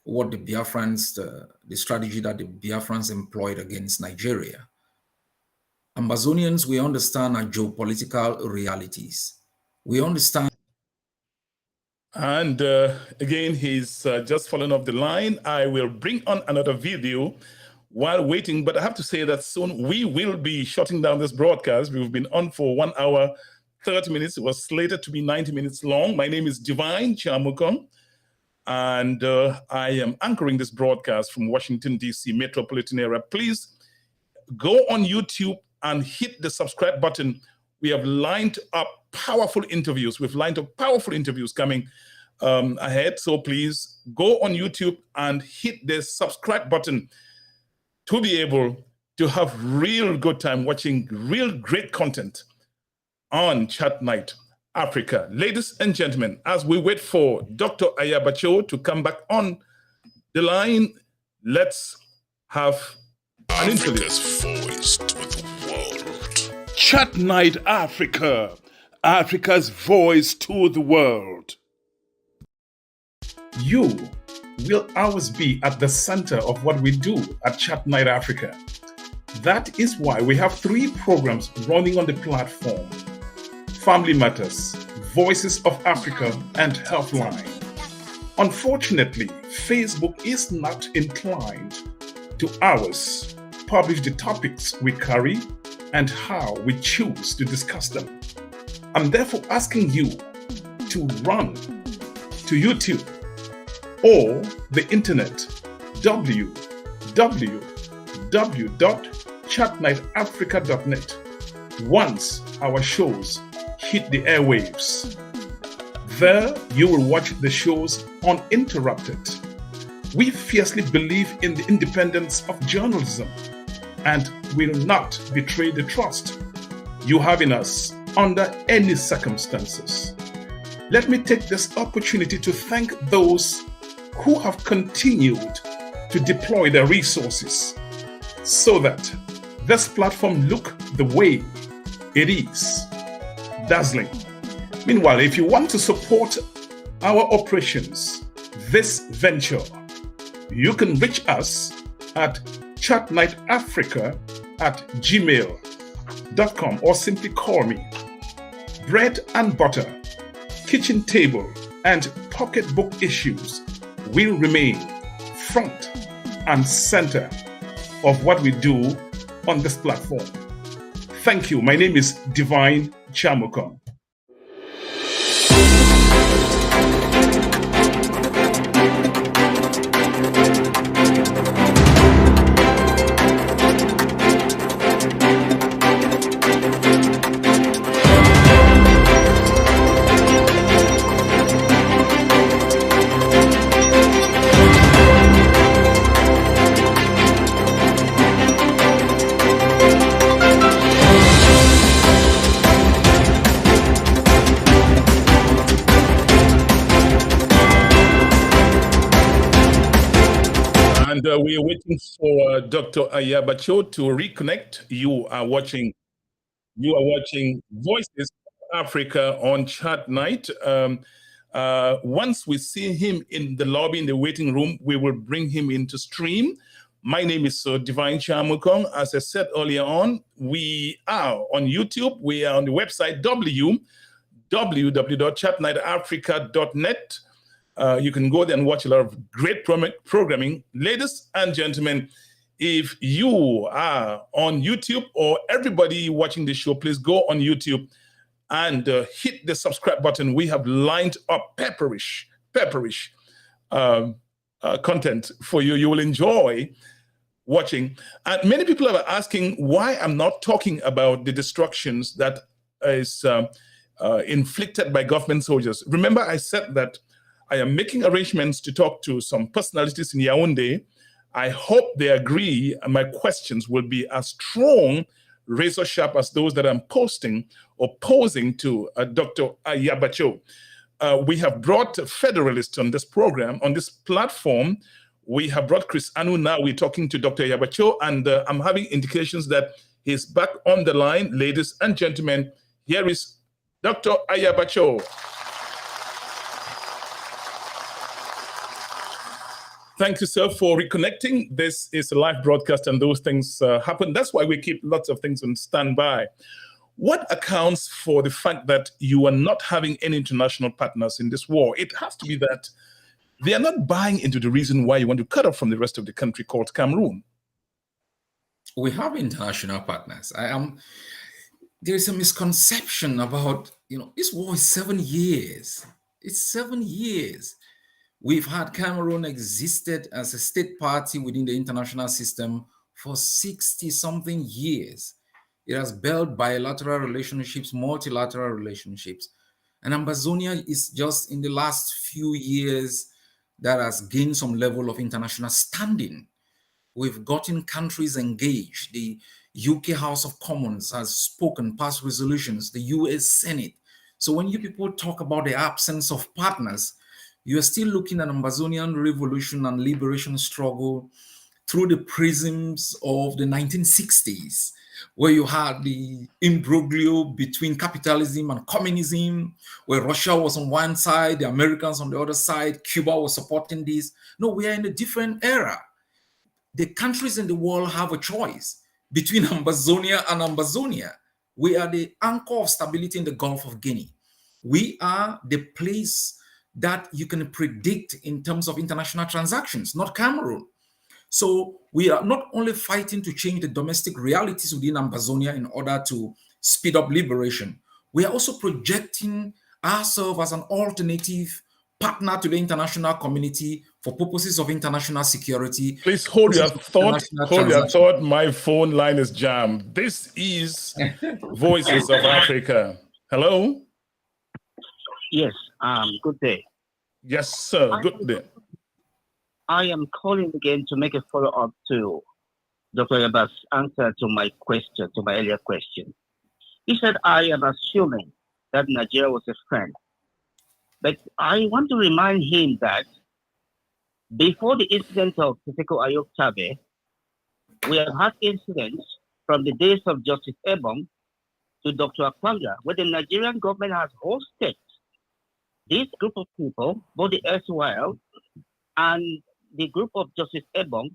S3: what the Biafrans, the strategy that the Biafrans employed against Nigeria. Ambazonians, we understand our geopolitical realities. We understand.
S2: And again, he's just fallen off the line. I will bring on another video while waiting, but I have to say that soon we will be shutting down this broadcast. We've been on for 1 hour, 30 minutes. It was slated to be 90 minutes long. My name is Divine Chamukong, and I am anchoring this broadcast from Washington, D.C. metropolitan area. Please go on YouTube and hit the subscribe button. We have lined up powerful interviews. We've lined up powerful interviews coming ahead. So please go on YouTube and hit the subscribe button to be able to have real good time watching real great content on Chatnite Africa. Ladies and gentlemen, as we wait for Dr. Ayaba Cho to come back on the line, let's have an interview.
S12: Africa's voice to the world.
S2: Chatnite Africa, Africa's voice to the world. You will always be at the center of what we do at Chatnite Africa. That is why we have 3 programs running on the platform: Family Matters, Voices of Africa, and Healthline. Unfortunately, Facebook is not inclined to ours publish the topics we carry and how we choose to discuss them. I'm therefore asking you to run to YouTube or the internet, www.chatniteafrica.net. Once our shows hit the airwaves, there you will watch the shows uninterrupted. We fiercely believe in the independence of journalism and will not betray the trust you have in us under any circumstances. Let me take this opportunity to thank those who have continued to deploy their resources so that this platform look the way it is. Dazzling. Meanwhile, if you want to support our operations, this venture, you can reach us at chatniteafrica@gmail.com or simply call me. Bread and butter, kitchen table, and pocketbook issues will remain front and center of what we do on this platform. Thank you. My name is Divine Chamukon. And we are waiting for Dr. Ayaba Cho to reconnect. You are watching Voices of Africa on Chatnite. Once we see him in the lobby, in the waiting room, we will bring him into stream. My name is Divine Chamukong. As I said earlier on, we are on YouTube. We are on the website www.chatniteafrica.net. You can go there and watch a lot of great programming. Ladies and gentlemen, if you are on YouTube, or everybody watching the show, please go on YouTube and hit the subscribe button. We have lined up pepperish content for you. You will enjoy watching. And many people are asking why I'm not talking about the destructions that is inflicted by government soldiers. Remember, I said that I am making arrangements to talk to some personalities in Yaoundé. I hope they agree, and my questions will be as strong, razor sharp as those that I'm posing to Dr. Ayaba Cho. We have brought Federalists on this program, on this platform. We have brought Chris Anu. Now we're talking to Dr. Ayaba Cho, and I'm having indications that he's back on the line. Ladies and gentlemen, here is Dr. Ayaba Cho. Thank you, sir, for reconnecting. This is a live broadcast, and those things happen. That's why we keep lots of things on standby. What accounts for the fact that you are not having any international partners in this war? It has to be that they are not buying into the reason why you want to cut off from the rest of the country called Cameroon.
S3: We have international partners. There is a misconception about, this war is 7 years. It's 7 years. We've had Cameroon existed as a state party within the international system for 60-something years. It has built bilateral relationships, multilateral relationships. And Ambazonia is just in the last few years that has gained some level of international standing. We've gotten countries engaged. The UK House of Commons has spoken, passed resolutions, the US Senate. So when you people talk about the absence of partners, you're still looking at Ambazonian revolution and liberation struggle through the prisms of the 1960s, where you had the imbroglio between capitalism and communism, where Russia was on one side, the Americans on the other side, Cuba was supporting this. No, we are in a different era. The countries in the world have a choice between Ambazonia and Ambazonia. We are the anchor of stability in the Gulf of Guinea. We are the place that you can predict in terms of international transactions, not Cameroon. So we are not only fighting to change the domestic realities within Ambazonia in order to speed up liberation, we are also projecting ourselves as an alternative partner to the international community for purposes of international security.
S2: Please hold your thought. Hold your thought. My phone line is jammed. This is Voices of Africa. Hello?
S11: Yes, good day.
S2: Yes, sir. Good day.
S11: I am calling again to make a follow-up to Dr. Ayaba's answer to my question, to my earlier question. He said, I am assuming that Nigeria was a friend. But I want to remind him that before the incident of Siseko Ayok Tabe, we have had incidents from the days of Justice Ebong to Dr. Akwanga, where the Nigerian government has hosted this group of people, both the SYL and the group of Justice Ebong,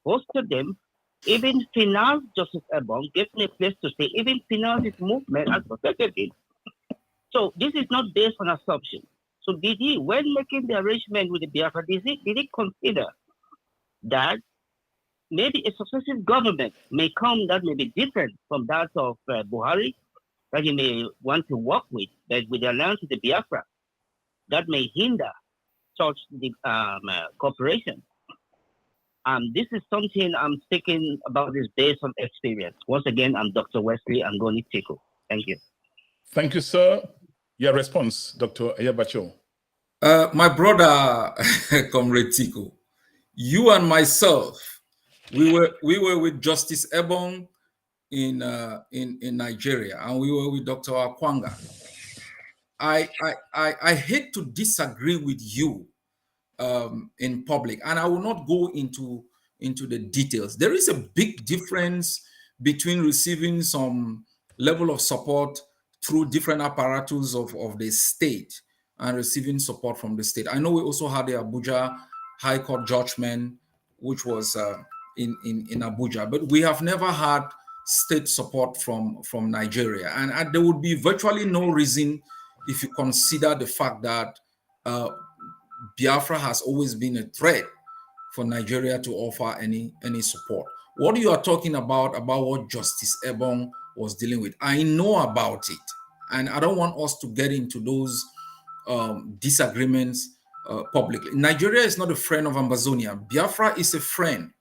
S11: hosted them, even financed Justice Ebong, gave them a place to stay, even financed his movement and protected it. So this is not based on assumption. So did he, when making the arrangement with the Biafra, did he consider that maybe a successive government may come that may be different from that of Buhari, that he may want to work with, but with the alliance with the Biafra, that may hinder such the cooperation? This is something I'm thinking about this based on experience. Once again, I'm Dr. Wesley Angoni Tiku. Thank you.
S2: Thank you, sir. Your response, Dr. Ayaba Cho.
S3: My brother, Comrade Tiku, you and myself, we were with Justice Ebong in Nigeria, and we were with Dr. Akwanga. I hate to disagree with you in public, and I will not go into the details. There is a big difference between receiving some level of support through different apparatus of the state and receiving support from the state. I know we also had the Abuja High Court judgment, which was in Abuja, but we have never had state support from Nigeria, and there would be virtually no reason if you consider the fact that Biafra has always been a threat for Nigeria to offer any support. What you are talking about what Justice Ebong was dealing with, I know about it, and I don't want us to get into those disagreements publicly. Nigeria is not a friend of Ambazonia. Biafra is a friend,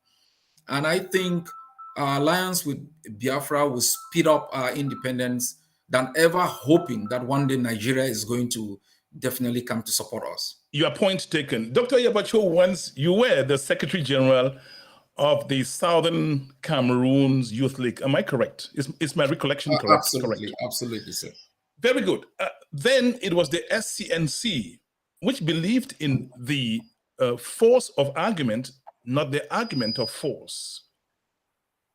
S3: and I think our alliance with Biafra will speed up our independence than ever hoping that one day Nigeria is going to definitely come to support us.
S2: Your point taken. Dr. Ayaba Cho, once you were the Secretary General of the Southern Cameroon's Youth League. Am I correct? Is my recollection correct?
S3: Absolutely,
S2: correct?
S3: Absolutely, sir.
S2: Very good. Then it was the SCNC, which believed in the force of argument, not the argument of force.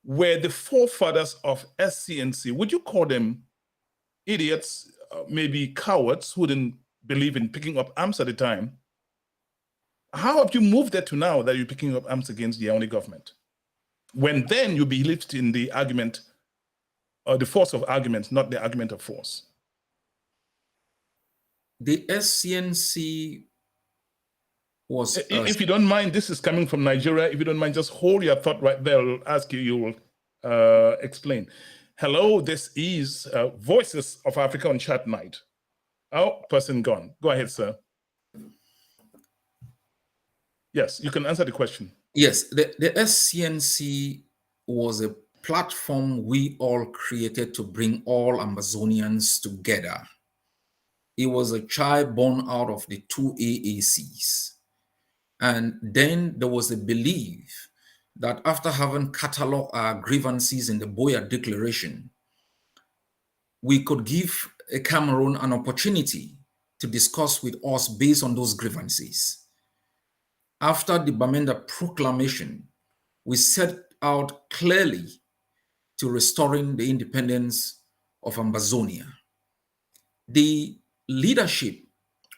S2: Were the forefathers of SCNC, would you call them idiots, maybe cowards who didn't believe in picking up arms at the time? How have you moved that to now that you're picking up arms against the only government? When then you believed in the argument, or the force of argument, not the argument of force?
S3: The SCNC was...
S2: if you don't mind, this is coming from Nigeria. If you don't mind, just hold your thought right there. I'll ask you, you will explain. Hello, this is Voices of Africa on Chatnite. Oh, person gone. Go ahead, sir. Yes, you can answer the question.
S3: Yes, the SCNC was a platform we all created to bring all Ambazonians together. It was a child born out of the two AACs. And then there was a belief that after having cataloged our grievances in the Buea Declaration, we could give Cameroon an opportunity to discuss with us based on those grievances. After the Bamenda Proclamation, we set out clearly to restoring the independence of Ambazonia. The leadership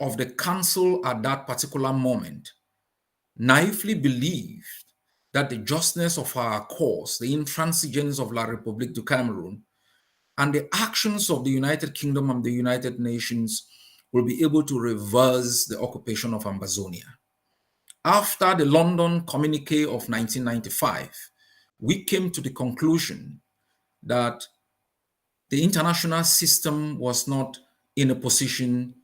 S3: of the council at that particular moment naively believed that the justness of our cause, the intransigence of La République du Cameroon, and the actions of the United Kingdom and the United Nations will be able to reverse the occupation of Ambazonia. After the London Communique of 1995, we came to the conclusion that the international system was not in a position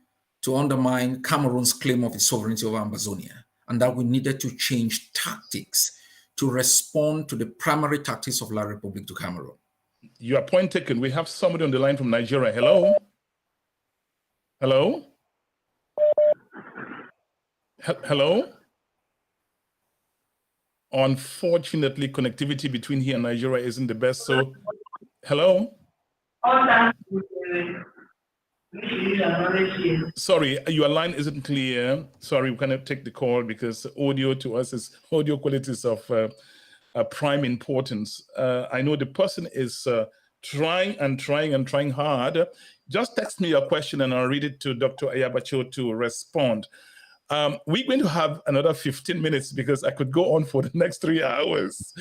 S3: to undermine Cameroon's claim of its sovereignty over Ambazonia, and that we needed to change tactics to respond to the primary tactics of La République du Cameroon.
S2: Your point taken. We have somebody on the line from Nigeria. Hello? Hello? Hello? Unfortunately, connectivity between here and Nigeria isn't the best. So, hello? Sorry, your line isn't clear. Sorry, we cannot take the call because audio to us is audio qualities of prime importance. I know the person is trying hard. just text me your question and I'll read it to Dr. Ayaba Cho to respond. We're going to have another 15 minutes because I could go on for the next 3 hours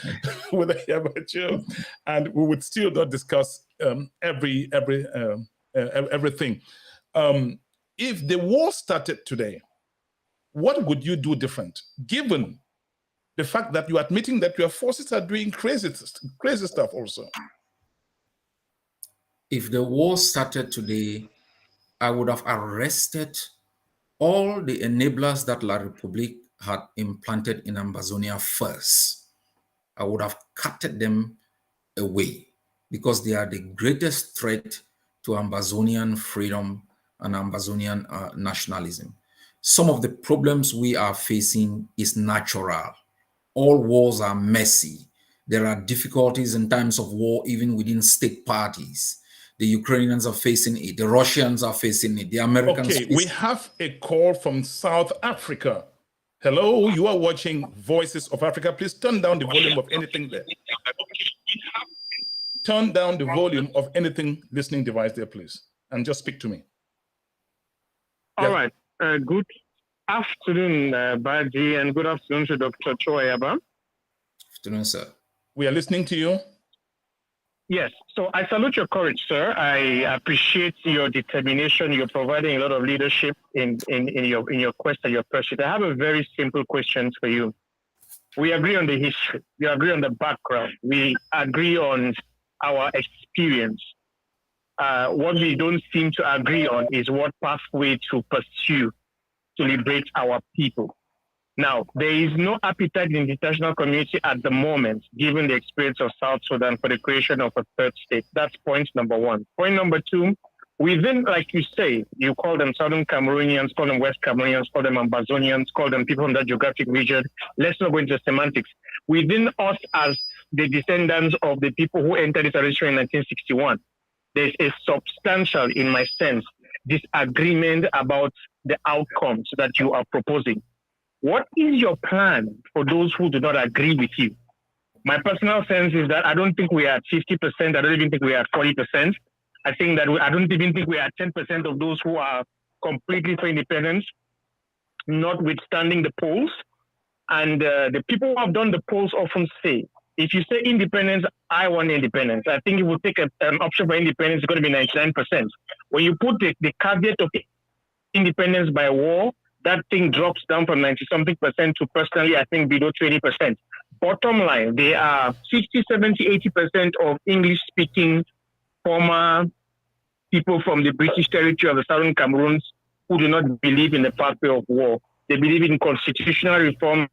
S2: with Ayaba Cho, and we would still not discuss everything. If the war started today, what would you do different, given the fact that you're admitting that your forces are doing crazy stuff also?
S3: If the war started today, I would have arrested all the enablers that La Republique had implanted in Ambazonia first. I would have cutted them away because they are the greatest threat to Ambazonian freedom and Ambazonian nationalism. Some of the problems we are facing is natural. All wars are messy. There are difficulties in times of war, even within state parties. The Ukrainians are facing it. The Russians are facing it. The Americans.
S2: Okay, we have a call from South Africa. Hello, you are watching Voices of Africa. Please turn down the volume of anything there. Turn down the volume of anything listening device there, please, and just speak to me.
S13: All right. Good afternoon, Baji, and good afternoon to Dr. Cho Ayaba.
S3: Afternoon, sir.
S2: We are listening to you.
S13: Yes. So I salute your courage, sir. I appreciate your determination. You're providing a lot of leadership in your quest and your pursuit. I have a very simple question for you. We agree on the history. We agree on the background. We agree on our experience. What we don't seem to agree on is what pathway to pursue to liberate our people. Now, there is no appetite in the international community at the moment, given the experience of South Sudan, for the creation of a third state. That's point number one. Point number two, within, like you say, you call them Southern Cameroonians, call them West Cameroonians, call them Ambazonians, call them people from that geographic region. Let's not go into semantics. Within us as the descendants of the people who entered this territory in 1961, there's a substantial, in my sense, disagreement about the outcomes that you are proposing. What is your plan for those who do not agree with you? My personal sense is that I don't think we are at 50%. I don't even think we are at 40%. I think that I don't even think we are at 10% of those who are completely for independence, notwithstanding the polls. And the people who have done the polls often say, if you say independence, I want independence. I think if we take an option for independence, it's going to be 99%. When you put the caveat of independence by war, that thing drops down from 90-something% to, personally, I think below 20%. Bottom line, there are 60, 70, 80% of English-speaking former people from the British territory of the Southern Cameroons who do not believe in the pathway of war. They believe in constitutional reform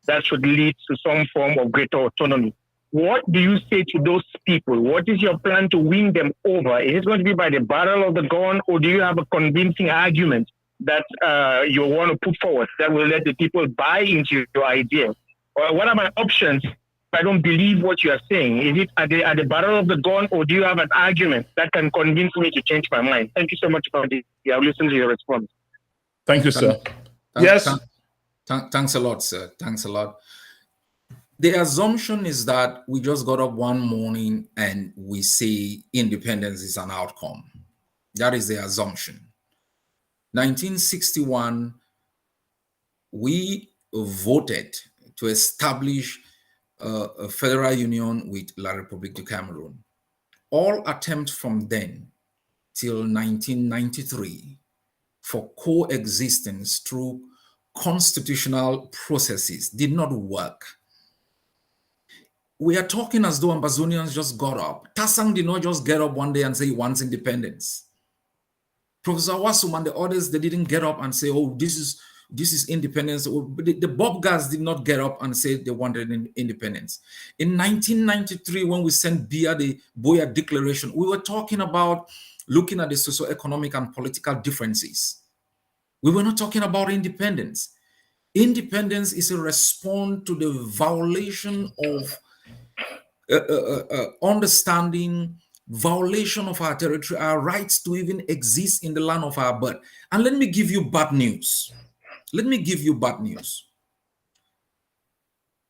S13: that should lead to some form of greater autonomy. What do you say to those people? What is your plan to win them over? Is it going to be by the barrel of the gun, or do you have a convincing argument that you want to put forward that will let the people buy into your idea? Or what are my options if I don't believe what you are saying? Is it at the barrel of the gun, or do you have an argument that can convince me to change my mind? Thank you so much for this. I'll listen to your response.
S2: Thank you, sir. Yes.
S3: Thanks a lot, sir. Thanks a lot. The assumption is that we just got up one morning and we say independence is an outcome. That is the assumption. 1961, we voted to establish a federal union with La République du Cameroon. All attempts from then till 1993 for coexistence through constitutional processes did not work. We are talking as though Ambazonians just got up. Tassang did not just get up one day and say he wants independence. Professor Wasum and the others, they didn't get up and say, oh, this is independence. The Bob guys did not get up and say they wanted independence. In 1993, when we sent Buea the Buea Declaration, we were talking about looking at the socio-economic and political differences. We were not talking about independence. Independence is a response to the violation of understanding, violation of our territory, our rights to even exist in the land of our birth. And let me give you bad news. Let me give you bad news.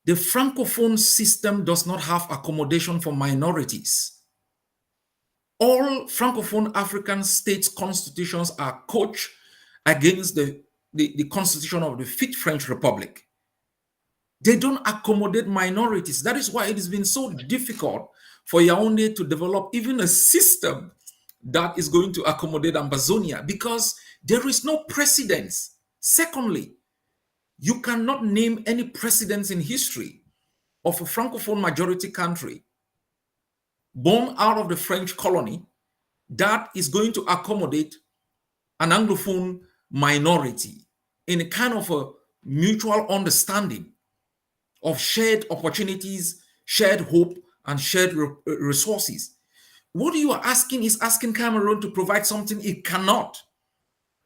S3: The Francophone system does not have accommodation for minorities. All Francophone African states' constitutions are coached against the constitution of the Fifth French Republic. They don't accommodate minorities. That is why it has been so difficult for Yaoundé to develop even a system that is going to accommodate Ambazonia, because there is no precedence. Secondly, you cannot name any precedents in history of a Francophone majority country born out of the French colony that is going to accommodate an Anglophone minority in a kind of a mutual understanding of shared opportunities, shared hope, and shared resources. What you are asking is asking Cameroon to provide something it cannot.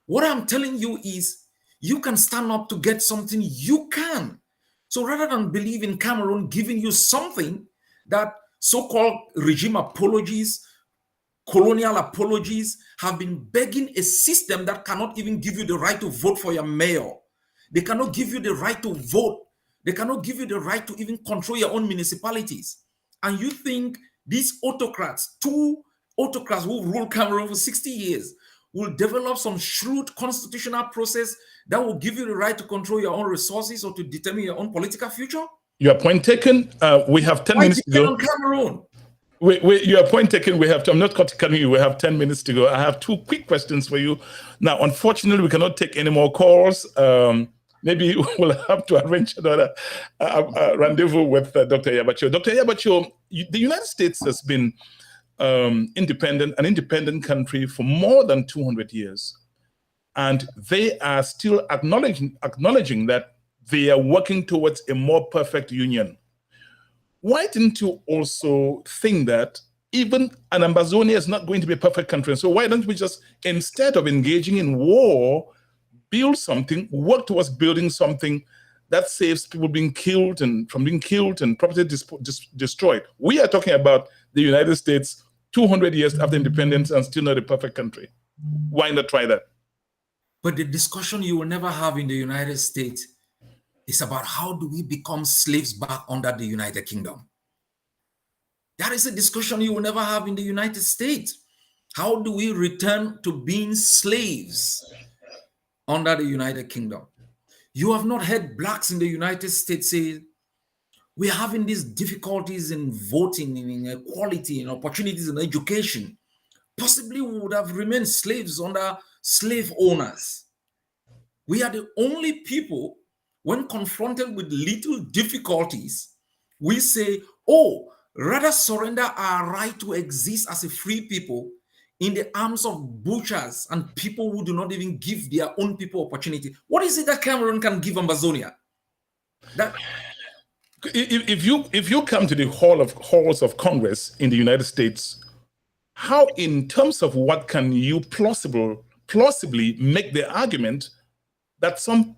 S3: What I'm telling you is you can stand up to get something you can. So rather than believe in Cameroon giving you something that so-called regime apologies, colonial apologies have been begging a system that cannot even give you the right to vote for your mayor. They cannot give you the right to vote. They cannot give you the right to even control your own municipalities. And you think these autocrats, two autocrats who rule Cameroon for 60 years, will develop some shrewd constitutional process that will give you the right to control your own resources or to determine your own political future?
S2: Your point taken. We have 10 minutes to go.
S3: Cameroon?
S2: Your point taken. I'm not cutting you. We have 10 minutes to go. I have two quick questions for you. Now, unfortunately, we cannot take any more calls. Maybe we'll have to arrange another rendezvous with Dr. Ayaba Cho. Dr. Ayaba Cho, the United States has been an independent country for more than 200 years. And they are still acknowledging that they are working towards a more perfect union. Why didn't you also think that even an Ambazonia is not going to be a perfect country? So why don't we just, instead of engaging in war, build something, work towards building something that saves people being killed and property destroyed? We are talking about the United States 200 years after independence and still not a perfect country. Why not try that?
S3: But the discussion you will never have in the United States is about how do we become slaves back under the United Kingdom. That is a discussion you will never have in the United States. How do we return to being slaves under the United Kingdom? You have not heard blacks in the United States say, we're having these difficulties in voting, in inequality, in opportunities in education. Possibly we would have remained slaves under slave owners. We are the only people, when confronted with little difficulties, we say, oh, rather surrender our right to exist as a free people in the arms of butchers and people who do not even give their own people opportunity. What is it that Cameroon can give Ambazonia?
S2: If you come to the halls of Congress in the United States, how, in terms of what can you plausibly make the argument that some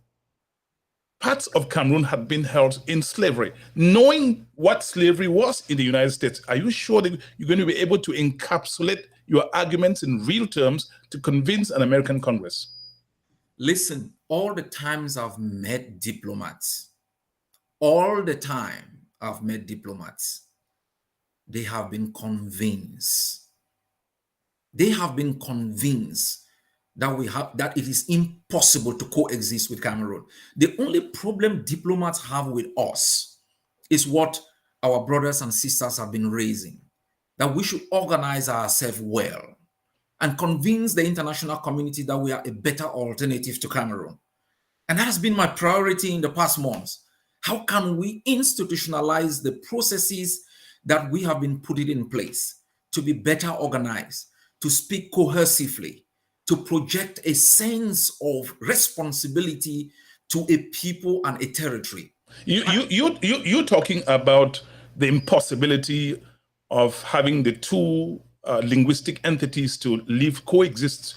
S2: parts of Cameroon had been held in slavery? Knowing what slavery was in the United States, are you sure that you're going to be able to encapsulate your arguments in real terms to convince an American Congress?
S3: Listen, all the times I've met diplomats, they have been convinced. That it is impossible to coexist with Cameroon. The only problem diplomats have with us is what our brothers and sisters have been raising, that we should organize ourselves well and convince the international community that we are a better alternative to Cameroon. And that has been my priority in the past months. How can we institutionalize the processes that we have been putting in place to be better organized, to speak cohesively, to project a sense of responsibility to a people and a territory?
S2: You're talking about the impossibility of having the two linguistic entities to coexist.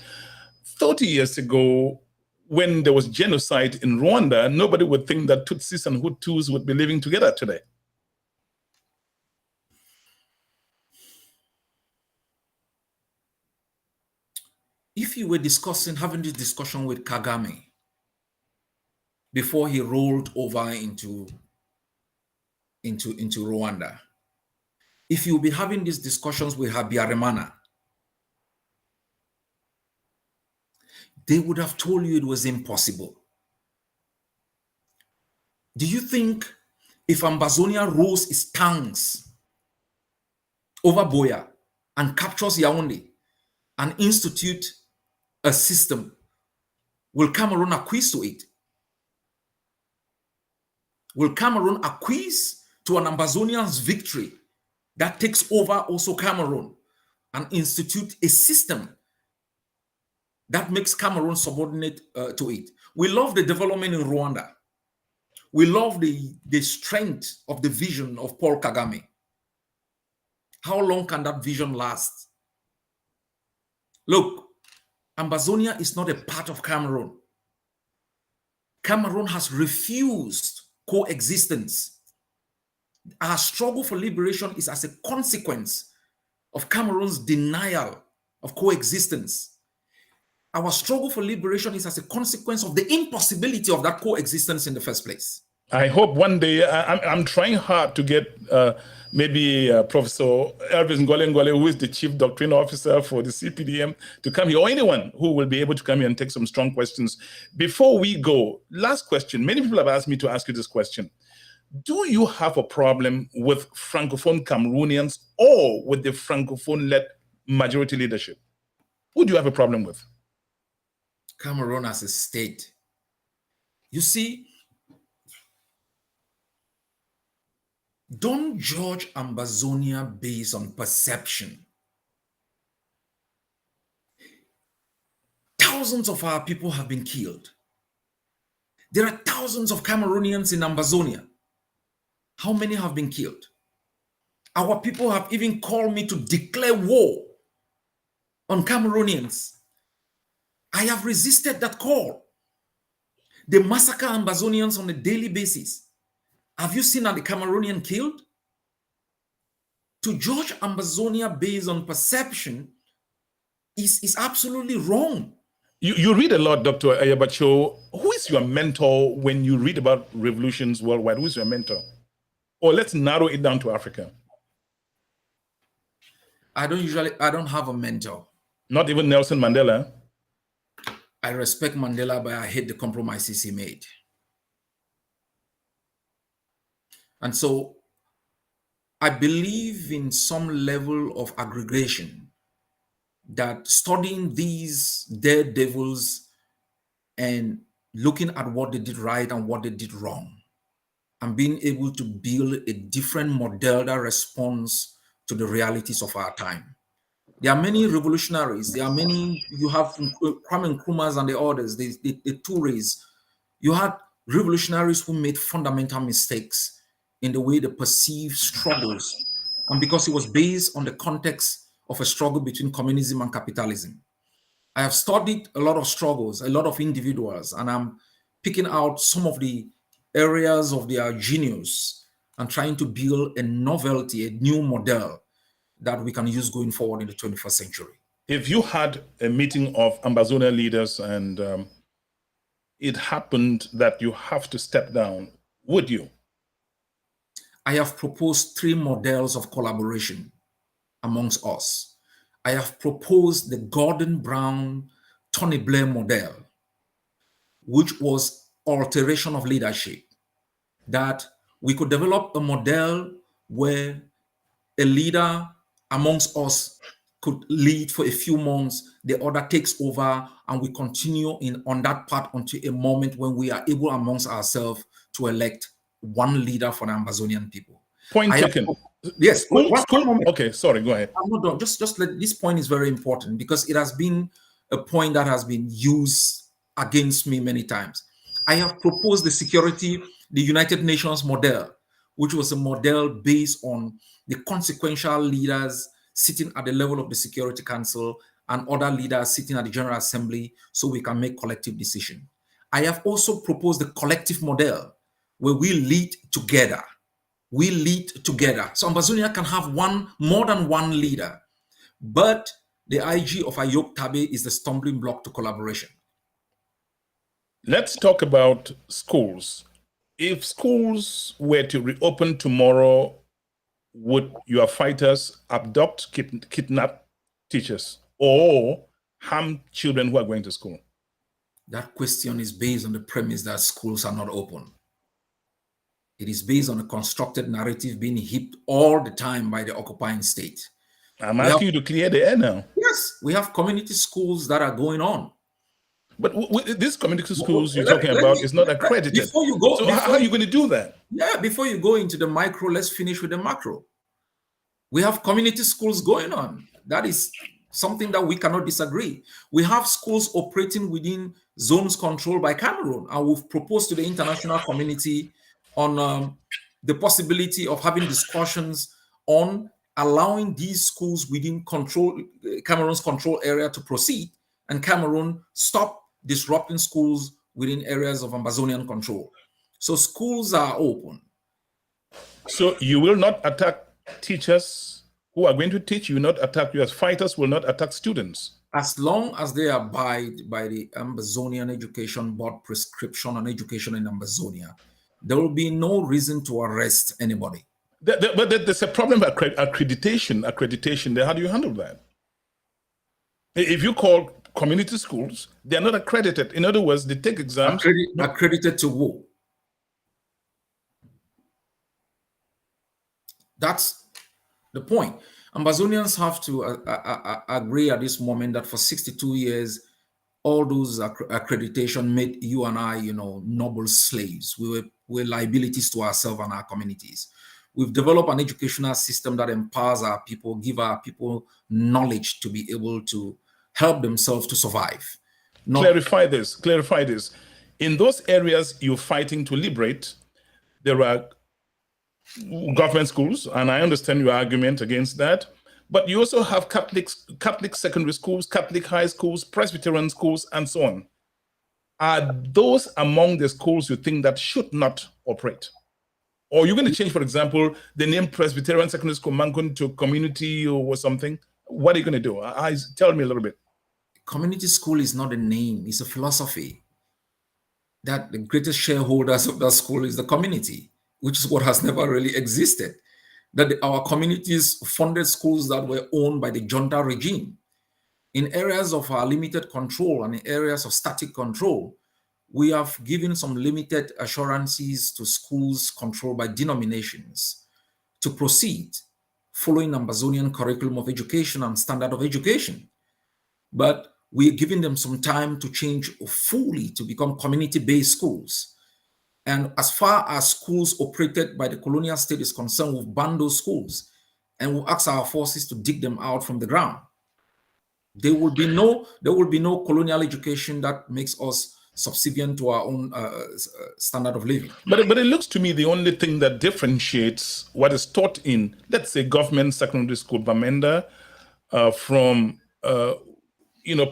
S2: 30 years ago, when there was genocide in Rwanda, nobody would think that Tutsis and Hutus would be living together today.
S3: If you were having this discussion with Kagame before he rolled over into Rwanda, if you'll be having these discussions with Habyarimana they would have told you it was impossible. Do you think if Ambazonia rolls its tanks over Buea and captures Yaoundé and institute a system, will Cameroon acquiesce to it? Will Cameroon acquiesce to an Ambazonian's victory that takes over also Cameroon and institute a system that makes Cameroon subordinate to it? We love the development in Rwanda. We love the strength of the vision of Paul Kagame. How long can that vision last? Look, Ambazonia is not a part of Cameroon. Cameroon has refused coexistence. Our struggle for liberation is as a consequence of Cameroon's denial of coexistence. Our struggle for liberation is as a consequence of the impossibility of that coexistence in the first place.
S2: I hope one day, I'm trying hard to get maybe Professor Elvis Ngole, who is the Chief Doctrine Officer for the CPDM, to come here, or anyone who will be able to come here and take some strong questions. Before we go, last question. Many people have asked me to ask you this question. Do you have a problem with Francophone Cameroonians or with the Francophone-led majority leadership? Who do you have a problem with?
S3: Cameroon as a state. You see, don't judge Ambazonia based on perception. Thousands of our people have been killed. There are thousands of Cameroonians in Ambazonia. How many have been killed? Our people have even called me to declare war on Cameroonians. I have resisted that call. They massacre Ambazonians on a daily basis. Have you seen the Cameroonian killed? To judge Ambazonia based on perception is absolutely wrong.
S2: You read a lot, Dr. Ayaba Cho. Who is your mentor when you read about revolutions worldwide? Who is your mentor? Or let's narrow it down to Africa.
S3: I don't have a mentor.
S2: Not even Nelson Mandela?
S3: I respect Mandela, but I hate the compromises he made. And so I believe in some level of aggregation, that studying these daredevils and looking at what they did right and what they did wrong, and being able to build a different model that responds to the realities of our time. There are many revolutionaries. There are many, you have Kwame Nkrumahs and the others, the Tourés. You had revolutionaries who made fundamental mistakes in the way they perceive struggles. And because it was based on the context of a struggle between communism and capitalism. I have studied a lot of struggles, a lot of individuals, and I'm picking out some of the areas of their genius and trying to build a novelty, a new model that we can use going forward in the 21st century.
S2: If you had a meeting of Ambazonia leaders and it happened that you have to step down, would you?
S3: I have proposed 3 models of collaboration amongst us. I have proposed the Gordon Brown, Tony Blair model, which was alteration of leadership, that we could develop a model where a leader amongst us could lead for a few months, the other takes over, and we continue on that path until a moment when we are able amongst ourselves to elect one leader for the Ambazonian people.
S2: Point taken.
S3: Yes. One moment.
S2: Okay, sorry, go ahead.
S3: I'm not done. Just let this point is very important because it has been a point that has been used against me many times. I have proposed the United Nations model, which was a model based on the consequential leaders sitting at the level of the Security Council and other leaders sitting at the General Assembly so we can make collective decision. I have also proposed the collective model where we lead together. We lead together. So Ambazonia can have more than one leader, but the IG of Ayok Tabe is the stumbling block to collaboration.
S2: Let's talk about schools. If schools were to reopen tomorrow, would your fighters abduct, kidnap teachers? Or harm children who are going to school?
S3: That question is based on the premise that schools are not open. It is based on a constructed narrative being heaped all the time by the occupying state.
S2: I'm asking you to clear the air now.
S3: Yes, we have community schools that are going on.
S2: But these community schools you're talking about is not accredited.
S3: Before you go,
S2: so how are you going to do that?
S3: Yeah, before you go into the micro, let's finish with the macro. We have community schools going on. That is something that we cannot disagree. We have schools operating within zones controlled by Cameroon, and we've proposed to the international community on the possibility of having discussions on allowing these schools within Cameroon's control area to proceed, and Cameroon stop disrupting schools within areas of Ambazonian control. So schools are open.
S2: So you will not attack teachers who are going to teach, you will not attack you as fighters, will not attack students.
S3: As long as they abide by the Ambazonian Education Board prescription on education in Ambazonia, there will be no reason to arrest anybody.
S2: But there's a problem with accreditation. How do you handle that? If you call community schools, they're not accredited. In other words, they take exams.
S3: Accredited to who? That's the point. Ambazonians have to agree at this moment that for 62 years, all those accreditation made you and I, noble slaves. We were liabilities to ourselves and our communities. We've developed an educational system that empowers our people, give our people knowledge to be able to help themselves to survive.
S2: Clarify this. In those areas you're fighting to liberate, there are government schools, and I understand your argument against that, but you also have Catholic secondary schools, Catholic high schools, Presbyterian schools, and so on. Are those among the schools you think that should not operate? Or you're going to change, for example, the name Presbyterian Secondary School Mankun to community or something? What are you going to do? Tell me a little bit.
S3: Community school is not a name, it's a philosophy. That the greatest shareholders of that school is the community, which is what has never really existed. That our communities funded schools that were owned by the junta regime. In areas of our limited control and in areas of static control, we have given some limited assurances to schools controlled by denominations to proceed following Ambazonian curriculum of education and standard of education. But we're giving them some time to change fully to become community-based schools. And as far as schools operated by the colonial state is concerned, we've banned those schools and we'll ask our forces to dig them out from the ground. There will be no colonial education that makes us subservient to our own standard of living.
S2: But it looks to me the only thing that differentiates what is taught in, let's say, government secondary school Bamenda from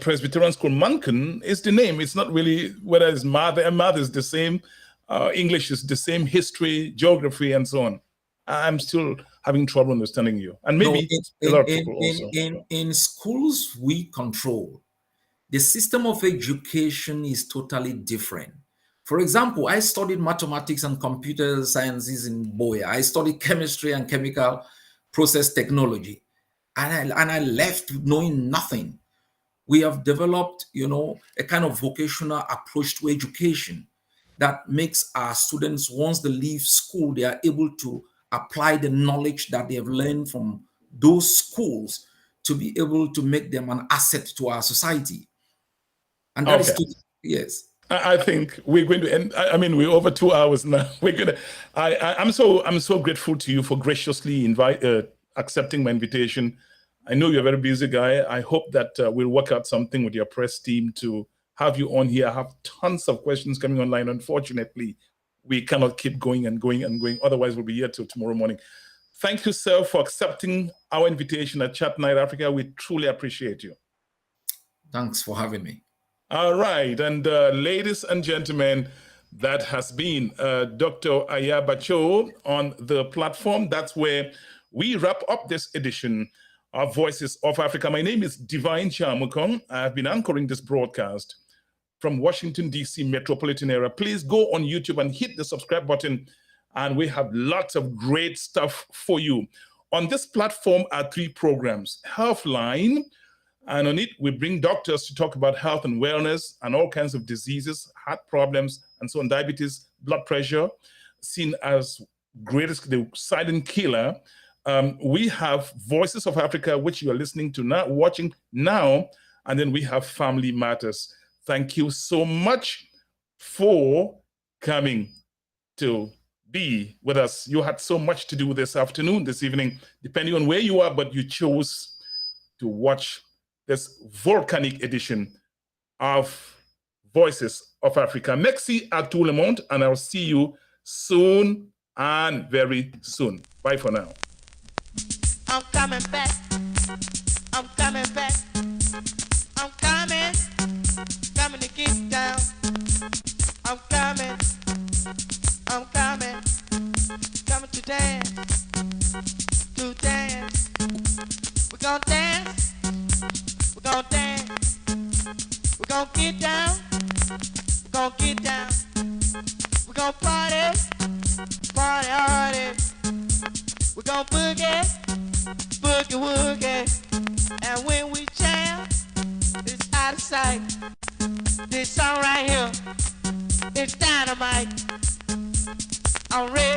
S2: Presbyterian school Mankan is the name. It's not really whether it's mother is the same, English is the same, history, geography, and so on. I'm still having trouble understanding you. And maybe a lot of people also.
S3: In schools we control, the system of education is totally different. For example, I studied mathematics and computer sciences in Buea. I studied chemistry and chemical process technology. And I left knowing nothing. We have developed, a kind of vocational approach to education that makes our students, once they leave school, they are able to apply the knowledge that they have learned from those schools to be able to make them an asset to our society. And that is yes.
S2: I think we're going to end. I mean, we're over 2 hours now. I'm so grateful to you for graciously accepting my invitation. I know you're a very busy guy. I hope that we'll work out something with your press team to have you on here. I have tons of questions coming online. Unfortunately, we cannot keep going and going and going. Otherwise, we'll be here till tomorrow morning. Thank you, sir, for accepting our invitation at Chatnite Africa. We truly appreciate you.
S3: Thanks for having me.
S2: All right. And ladies and gentlemen, that has been Dr. Ayaba Cho on the platform. That's where we wrap up this edition of Voices of Africa. My name is Divine Chamukong. I've been anchoring this broadcast from Washington, D.C. metropolitan area. Please go on YouTube and hit the subscribe button, and we have lots of great stuff for you. On this platform are 3 programs: Healthline, And on it, we bring doctors to talk about health and wellness and all kinds of diseases, heart problems, and so on, diabetes, blood pressure, seen as greatest, the silent killer. We have Voices of Africa, which you are listening to now, watching now, and then we have Family Matters. Thank you so much for coming to be with us. You had so much to do this afternoon, this evening, depending on where you are, but you chose to watch this volcanic edition of Voices of Africa. Merci à tout le monde, and I'll see you soon and very soon. Bye for now.
S1: I'm coming back. I'm coming back. I'm coming to get down. I'm coming to dance, We're gonna dance, we're gonna get down, we're gonna party hardy, we're gonna boogie woogie, and when we jam, it's out of sight. This song right here, it's dynamite. I'm ready.